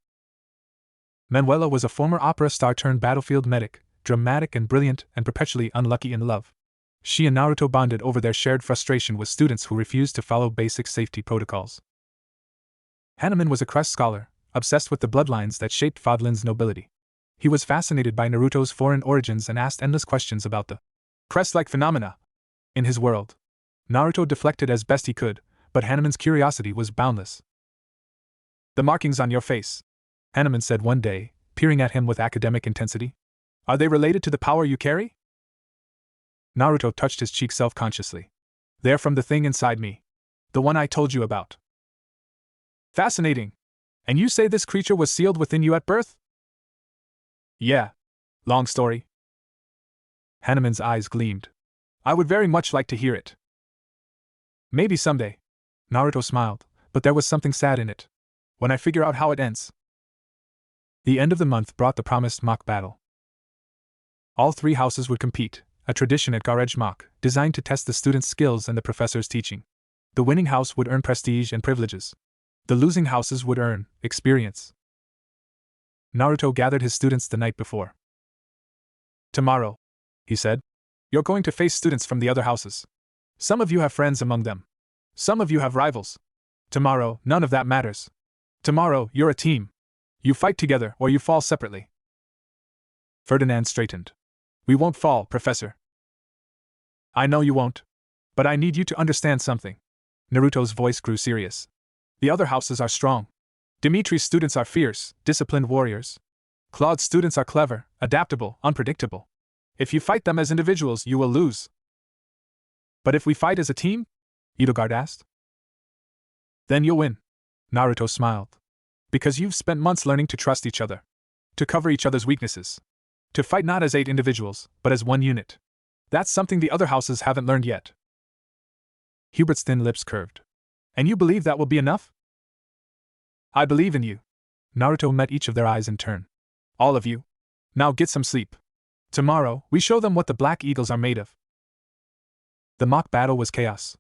Manuela was a former opera star turned battlefield medic, dramatic and brilliant and perpetually unlucky in love. She and Naruto bonded over their shared frustration with students who refused to follow basic safety protocols. Hanuman was a crest scholar, obsessed with the bloodlines that shaped Fodlan's nobility. He was fascinated by Naruto's foreign origins and asked endless questions about the crest-like phenomena in his world. Naruto deflected as best he could, but Hanuman's curiosity was boundless. "The markings on your face," Hanuman said one day, peering at him with academic intensity. "Are they related to the power you carry?" Naruto touched his cheek self-consciously. "They're from the thing inside me. The one I told you about." "Fascinating. And you say this creature was sealed within you at birth?" "Yeah. Long story." Hanuman's eyes gleamed. "I would very much like to hear it." "Maybe someday." Naruto smiled, but there was something sad in it. "When I figure out how it ends." The end of the month brought the promised mock battle. All three houses would compete, a tradition at Garage Mock, designed to test the students' skills and the professor's teaching. The winning house would earn prestige and privileges. The losing houses would earn experience. Naruto gathered his students the night before. "Tomorrow," he said, "you're going to face students from the other houses. Some of you have friends among them. Some of you have rivals. Tomorrow, none of that matters. Tomorrow, you're a team. You fight together or you fall separately." Ferdinand straightened. "We won't fall, Professor." "I know you won't. But I need you to understand something." Naruto's voice grew serious. "The other houses are strong. Dimitri's students are fierce, disciplined warriors. Claude's students are clever, adaptable, unpredictable. If you fight them as individuals, you will lose." "But if we fight as a team?" Edelgard asked. "Then you'll win." Naruto smiled. "Because you've spent months learning to trust each other. To cover each other's weaknesses. To fight not as 8 individuals, but as one unit. That's something the other houses haven't learned yet." Hubert's thin lips curved. "And you believe that will be enough?" "I believe in you." Naruto met each of their eyes in turn. "All of you. Now get some sleep. Tomorrow, we show them what the Black Eagles are made of." The mock battle was chaos.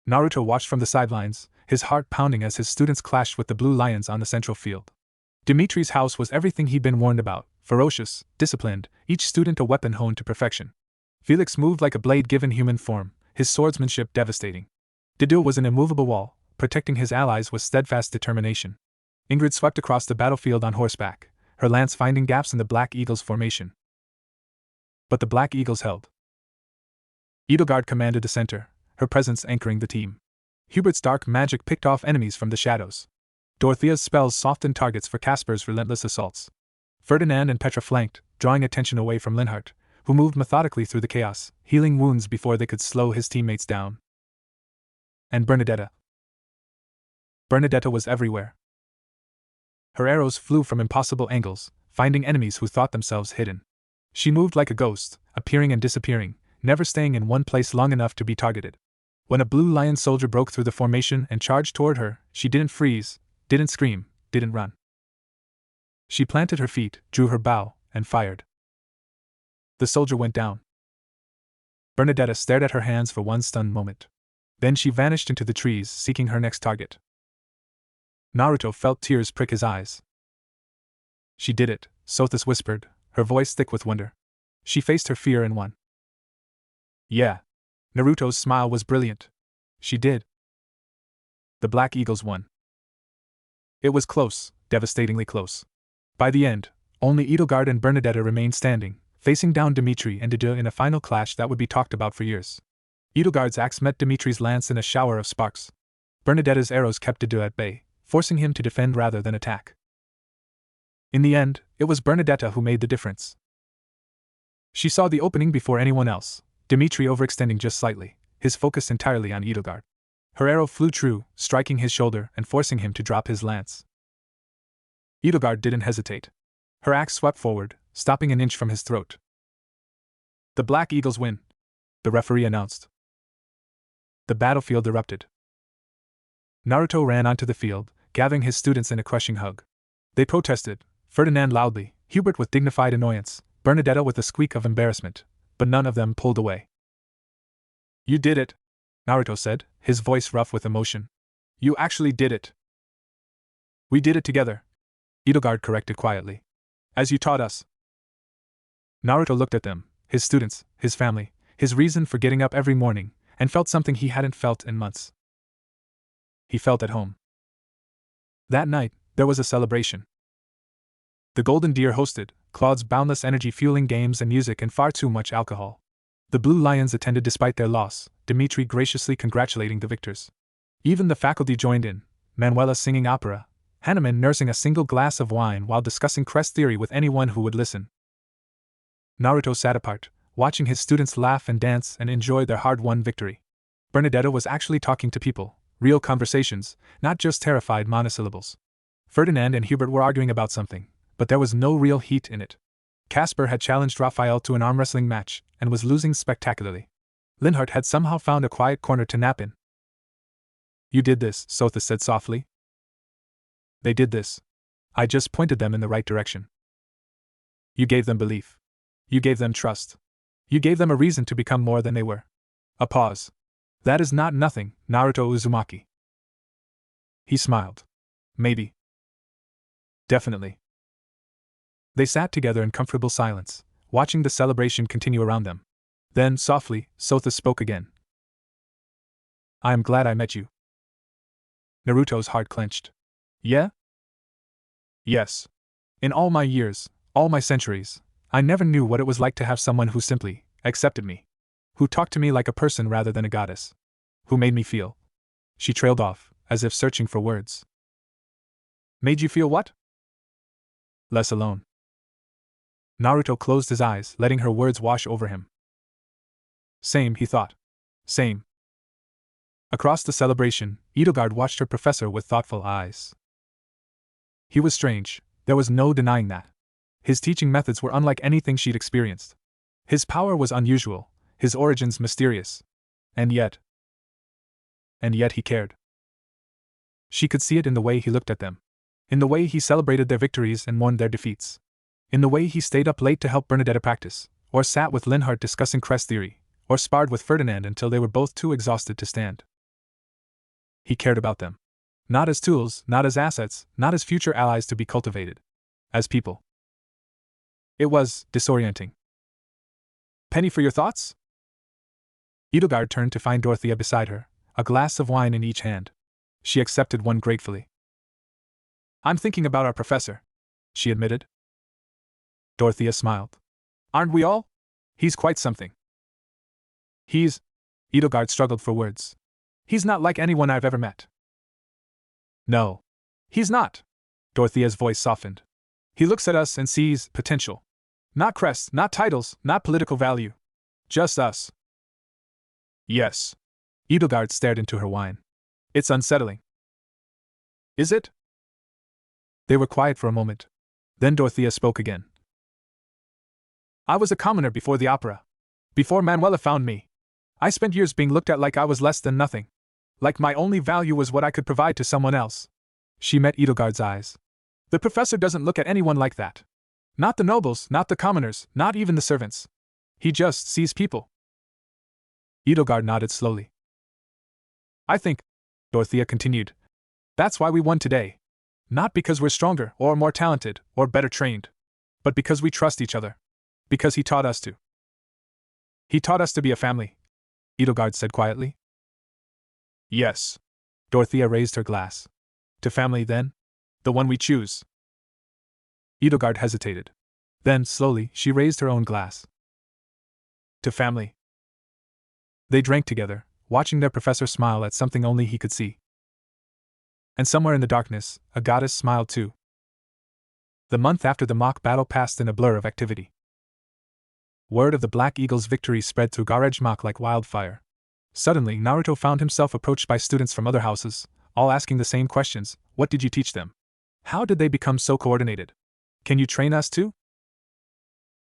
Naruto watched from the sidelines, his heart pounding as his students clashed with the blue lions on the central field. Dimitri's house was everything he'd been warned about, ferocious, disciplined, each student a weapon honed to perfection. Felix moved like a blade given human form, his swordsmanship devastating. Dido was an immovable wall, protecting his allies with steadfast determination. Ingrid swept across the battlefield on horseback, her lance finding gaps in the Black Eagles' formation. But the Black Eagles held. Edelgard commanded the center, her presence anchoring the team. Hubert's dark magic picked off enemies from the shadows. Dorothea's spells softened targets for Casper's relentless assaults. Ferdinand and Petra flanked, drawing attention away from Linhart, who moved methodically through the chaos, healing wounds before they could slow his teammates down. And Bernadetta. Bernadetta was everywhere. Her arrows flew from impossible angles, finding enemies who thought themselves hidden. She moved like a ghost, appearing and disappearing, never staying in one place long enough to be targeted. When a blue lion soldier broke through the formation and charged toward her, she didn't freeze, didn't scream, didn't run. She planted her feet, drew her bow, and fired. The soldier went down. Bernadetta stared at her hands for one stunned moment. Then she vanished into the trees, seeking her next target. Naruto felt tears prick his eyes. "She did it," Sothis whispered, her voice thick with wonder. "She faced her fear and won." "Yeah." Naruto's smile was brilliant. "She did." The Black Eagles won. It was close, devastatingly close. By the end, only Edelgard and Bernadetta remained standing, facing down Dimitri and Dido in a final clash that would be talked about for years. Edelgard's axe met Dimitri's lance in a shower of sparks. Bernadetta's arrows kept Dido at bay, forcing him to defend rather than attack. In the end, it was Bernadetta who made the difference. She saw the opening before anyone else, Dimitri overextending just slightly, his focus entirely on Edelgard. Her arrow flew true, striking his shoulder and forcing him to drop his lance. Edelgard didn't hesitate. Her axe swept forward, stopping an inch from his throat. "The Black Eagles win," the referee announced. The battlefield erupted. Naruto ran onto the field, gathering his students in a crushing hug. They protested, Ferdinand loudly, Hubert with dignified annoyance, Bernadetta with a squeak of embarrassment, but none of them pulled away. You did it, Naruto said, his voice rough with emotion. You actually did it. We did it together, Edelgard corrected quietly. As you taught us. Naruto looked at them, his students, his family, his reason for getting up every morning, and felt something he hadn't felt in months. He felt at home. That night, there was a celebration. The Golden Deer hosted, Claude's boundless energy fueling games and music and far too much alcohol. The Blue Lions attended despite their loss, Dimitri graciously congratulating the victors. Even the faculty joined in, Manuela singing opera, Hanneman nursing a single glass of wine while discussing crest theory with anyone who would listen. Naruto sat apart, watching his students laugh and dance and enjoy their hard-won victory. Bernadetta was actually talking to people, real conversations, not just terrified monosyllables. Ferdinand and Hubert were arguing about something, but there was no real heat in it. Casper had challenged Raphael to an arm wrestling match and was losing spectacularly. Linhart had somehow found a quiet corner to nap in. You did this, Sotha said softly. They did this. I just pointed them in the right direction. You gave them belief. You gave them trust. You gave them a reason to become more than they were. A pause. That is not nothing, Naruto Uzumaki. He smiled. Maybe. Definitely. They sat together in comfortable silence, watching the celebration continue around them. Then, softly, Sotha spoke again. I am glad I met you. Naruto's heart clenched. Yeah? Yes. In all my years, all my centuries, I never knew what it was like to have someone who simply accepted me. Who talked to me like a person rather than a goddess. Who made me feel. She trailed off, as if searching for words. Made you feel what? Less alone. Naruto closed his eyes, letting her words wash over him. Same, he thought. Same. Across the celebration, Edelgard watched her professor with thoughtful eyes. He was strange, there was no denying that. His teaching methods were unlike anything she'd experienced. His power was unusual, his origins mysterious. And yet he cared. She could see it in the way he looked at them. In the way he celebrated their victories and mourned their defeats. In the way he stayed up late to help Bernadetta practice, or sat with Linhart discussing crest theory, or sparred with Ferdinand until they were both too exhausted to stand. He cared about them. Not as tools, not as assets, not as future allies to be cultivated. As people. It was disorienting. Penny for your thoughts? Edelgard turned to find Dorothea beside her, a glass of wine in each hand. She accepted one gratefully. I'm thinking about our professor, she admitted. Dorothea smiled. Aren't we all? He's quite something. Edelgard struggled for words. He's not like anyone I've ever met. No. He's not. Dorothea's voice softened. He looks at us and sees potential. Not crests, not titles, not political value. Just us. Yes. Edelgard stared into her wine. It's unsettling. Is it? They were quiet for a moment. Then Dorothea spoke again. I was a commoner before the opera. Before Manuela found me. I spent years being looked at like I was less than nothing. Like my only value was what I could provide to someone else. She met Edelgard's eyes. The professor doesn't look at anyone like that. Not the nobles, not the commoners, not even the servants. He just sees people. Edelgard nodded slowly. I think, Dorothea continued, that's why we won today. Not because we're stronger, or more talented, or better trained. But because we trust each other. Because he taught us to. He taught us to be a family, Edelgard said quietly. Yes. Dorothea raised her glass. To family, then? The one we choose. Edelgard hesitated. Then, slowly, she raised her own glass. To family. They drank together, watching their professor smile at something only he could see. And somewhere in the darkness, a goddess smiled too. The month after the mock battle passed in a blur of activity. Word of the Black Eagle's victory spread through Garejmak like wildfire. Suddenly, Naruto found himself approached by students from other houses, all asking the same questions. What did you teach them? How did they become so coordinated? Can you train us too?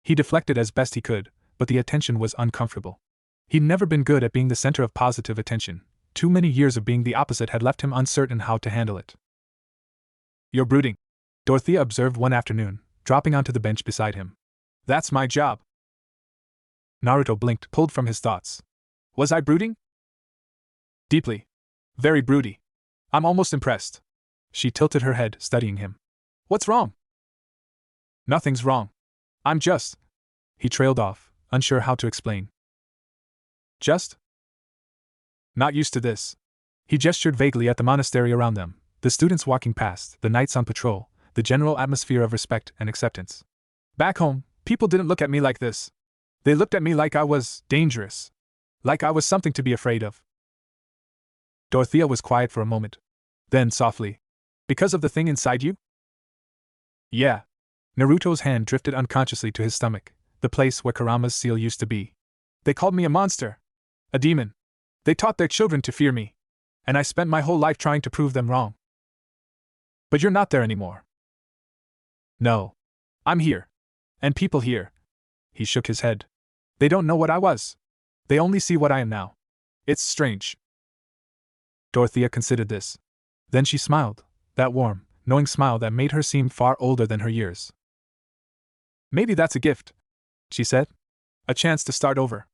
He deflected as best he could, but the attention was uncomfortable. He'd never been good at being the center of positive attention. Too many years of being the opposite had left him uncertain how to handle it. You're brooding, Dorothea observed one afternoon, dropping onto the bench beside him. That's my job. Naruto blinked, pulled from his thoughts. Was I brooding? Deeply. Very broody. I'm almost impressed. She tilted her head, studying him. What's wrong? Nothing's wrong. I'm just. He trailed off, unsure how to explain. Just? Not used to this. He gestured vaguely at the monastery around them, the students walking past, the knights on patrol, the general atmosphere of respect and acceptance. Back home, people didn't look at me like this. They looked at me like I was dangerous. Like I was something to be afraid of. Dorothea was quiet for a moment. Then, softly. Because of the thing inside you? Yeah. Naruto's hand drifted unconsciously to his stomach, the place where Kurama's seal used to be. They called me a monster. A demon. They taught their children to fear me. And I spent my whole life trying to prove them wrong. But you're not there anymore. No. I'm here. And people here. He shook his head. They don't know what I was. They only see what I am now. It's strange. Dorothea considered this. Then she smiled, that warm, knowing smile that made her seem far older than her years. Maybe that's a gift, she said. A chance to start over.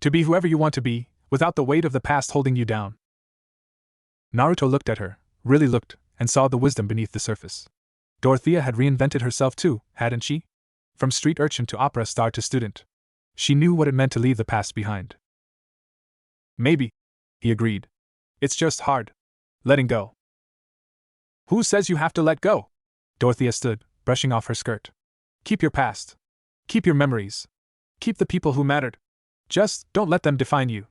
To be whoever you want to be, without the weight of the past holding you down. Naruto looked at her, really looked, and saw the wisdom beneath the surface. Dorothea had reinvented herself too, hadn't she? From street urchin to opera star to student. She knew what it meant to leave the past behind. Maybe, he agreed. It's just hard. Letting go. Who says you have to let go? Dorothea stood, brushing off her skirt. Keep your past. Keep your memories. Keep the people who mattered. Just don't let them define you.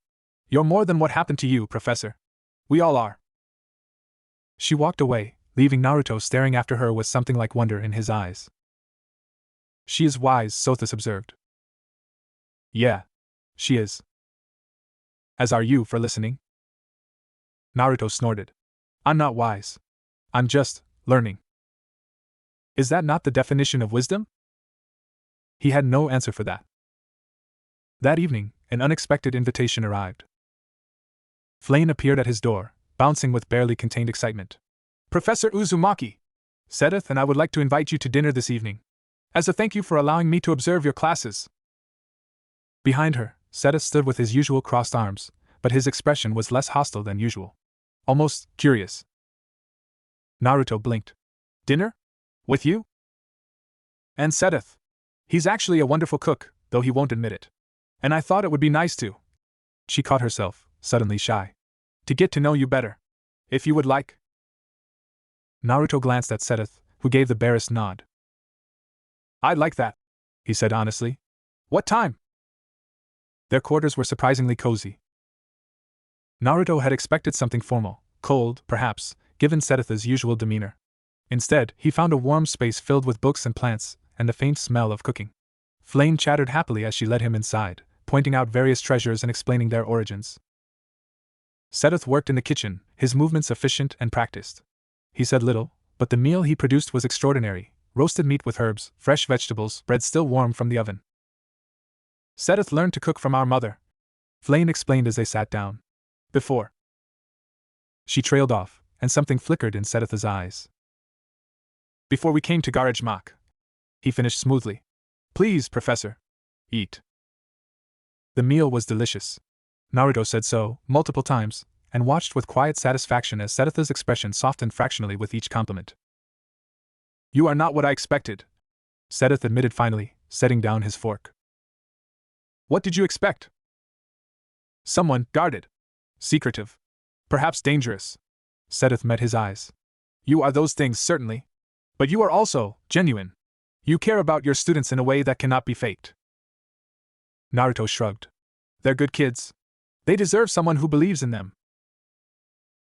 You're more than what happened to you, Professor. We all are. She walked away, leaving Naruto staring after her with something like wonder in his eyes. She is wise, Sothis observed. Yeah. She is. As are you for listening. Naruto snorted. I'm not wise. I'm just learning. Is that not the definition of wisdom? He had no answer for that. That evening, an unexpected invitation arrived. Flame appeared at his door, bouncing with barely contained excitement. Professor Uzumaki! Sedith and I would like to invite you to dinner this evening. As a thank you for allowing me to observe your classes. Behind her, Sedith stood with his usual crossed arms, but his expression was less hostile than usual. Almost curious. Naruto blinked. Dinner? With you? And Sedith. He's actually a wonderful cook, though he won't admit it. And I thought it would be nice to. She caught herself, suddenly shy. To get to know you better. If you would like. Naruto glanced at Sedith, who gave the barest nod. I'd like that, he said honestly. What time? Their quarters were surprisingly cozy. Naruto had expected something formal, cold, perhaps, given Sedith's usual demeanor. Instead, he found a warm space filled with books and plants, and the faint smell of cooking. Flame chattered happily as she led him inside, pointing out various treasures and explaining their origins. Sedith worked in the kitchen, his movements efficient and practiced. He said little, but the meal he produced was extraordinary: roasted meat with herbs, fresh vegetables, bread still warm from the oven. Sedith learned to cook from our mother, Flame explained as they sat down. Before. She trailed off, and something flickered in Sedith's eyes. Before we came to Garage he finished smoothly. Please, Professor. Eat. The meal was delicious. Naruto said so, multiple times, and watched with quiet satisfaction as Sedith's expression softened fractionally with each compliment. You are not what I expected, Sedith admitted finally, setting down his fork. What did you expect? Someone guarded. Secretive. Perhaps dangerous. Sedith met his eyes. You are those things, certainly. But you are also genuine. You care about your students in a way that cannot be faked. Naruto shrugged. They're good kids. They deserve someone who believes in them.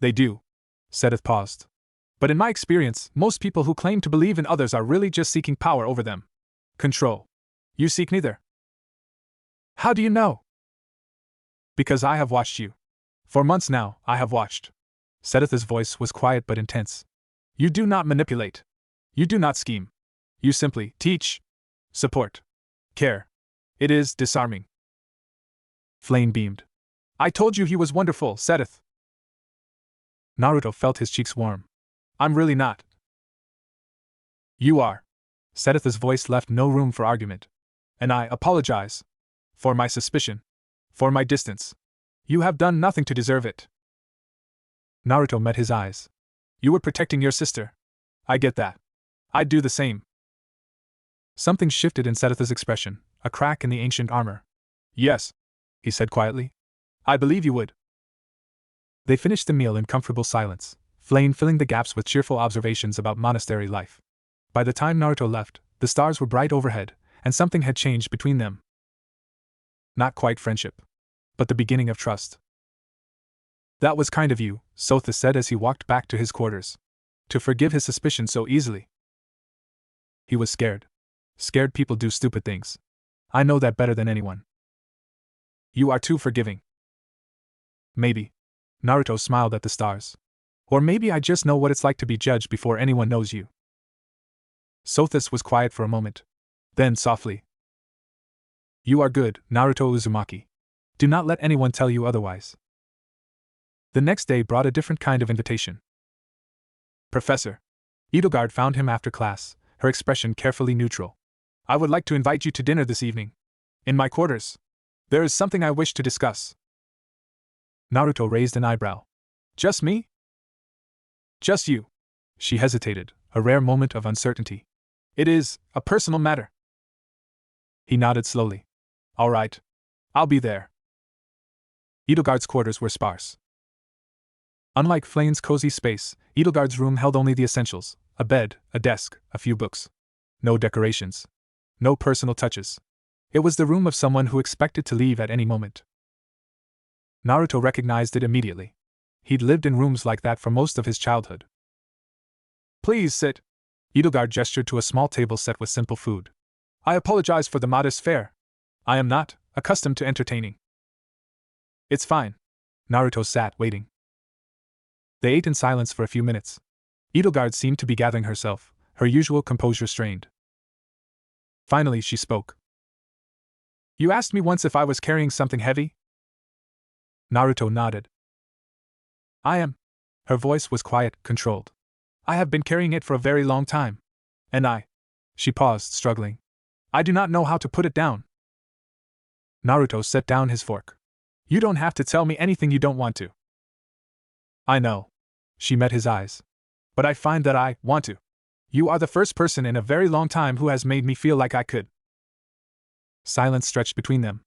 They do. Sedith paused. But in my experience, most people who claim to believe in others are really just seeking power over them. Control. You seek neither. How do you know? Because I have watched you. For months now, I have watched. Sedith's voice was quiet but intense. You do not manipulate. You do not scheme. You simply teach, support, care. It is disarming. Flame beamed. I told you he was wonderful, Sedith. Naruto felt his cheeks warm. I'm really not. You are. Sethatha's voice left no room for argument. And I apologize. For my suspicion. For my distance. You have done nothing to deserve it. Naruto met his eyes. You were protecting your sister. I get that. I'd do the same. Something shifted in Sethatha's expression, a crack in the ancient armor. Yes, he said quietly. I believe you would. They finished the meal in comfortable silence, Flame filling the gaps with cheerful observations about monastery life. By the time Naruto left, the stars were bright overhead, and something had changed between them. Not quite friendship, but the beginning of trust. That was kind of you, Sotha said as he walked back to his quarters. To forgive his suspicion so easily. He was scared. Scared people do stupid things. I know that better than anyone. You are too forgiving. Maybe. Naruto smiled at the stars. Or maybe I just know what it's like to be judged before anyone knows you. Sothis was quiet for a moment. Then softly. You are good, Naruto Uzumaki. Do not let anyone tell you otherwise. The next day brought a different kind of invitation. Professor. Edelgard found him after class, her expression carefully neutral. I would like to invite you to dinner this evening. In my quarters. There is something I wish to discuss. Naruto raised an eyebrow. Just me? Just you. She hesitated, a rare moment of uncertainty. It is a personal matter. He nodded slowly. All right. I'll be there. Edelgard's quarters were sparse. Unlike Flane's cozy space, Edelgard's room held only the essentials: a bed, a desk, a few books. No decorations. No personal touches. It was the room of someone who expected to leave at any moment. Naruto recognized it immediately. He'd lived in rooms like that for most of his childhood. Please sit. Edelgard gestured to a small table set with simple food. I apologize for the modest fare. I am not accustomed to entertaining. It's fine. Naruto sat, waiting. They ate in silence for a few minutes. Edelgard seemed to be gathering herself, her usual composure strained. Finally, she spoke. You asked me once if I was carrying something heavy? Naruto nodded. I am. Her voice was quiet, controlled. I have been carrying it for a very long time. And She paused, struggling. I do not know how to put it down. Naruto set down his fork. You don't have to tell me anything you don't want to. I know. She met his eyes. But I find that I want to. You are the first person in a very long time who has made me feel like I could. Silence stretched between them.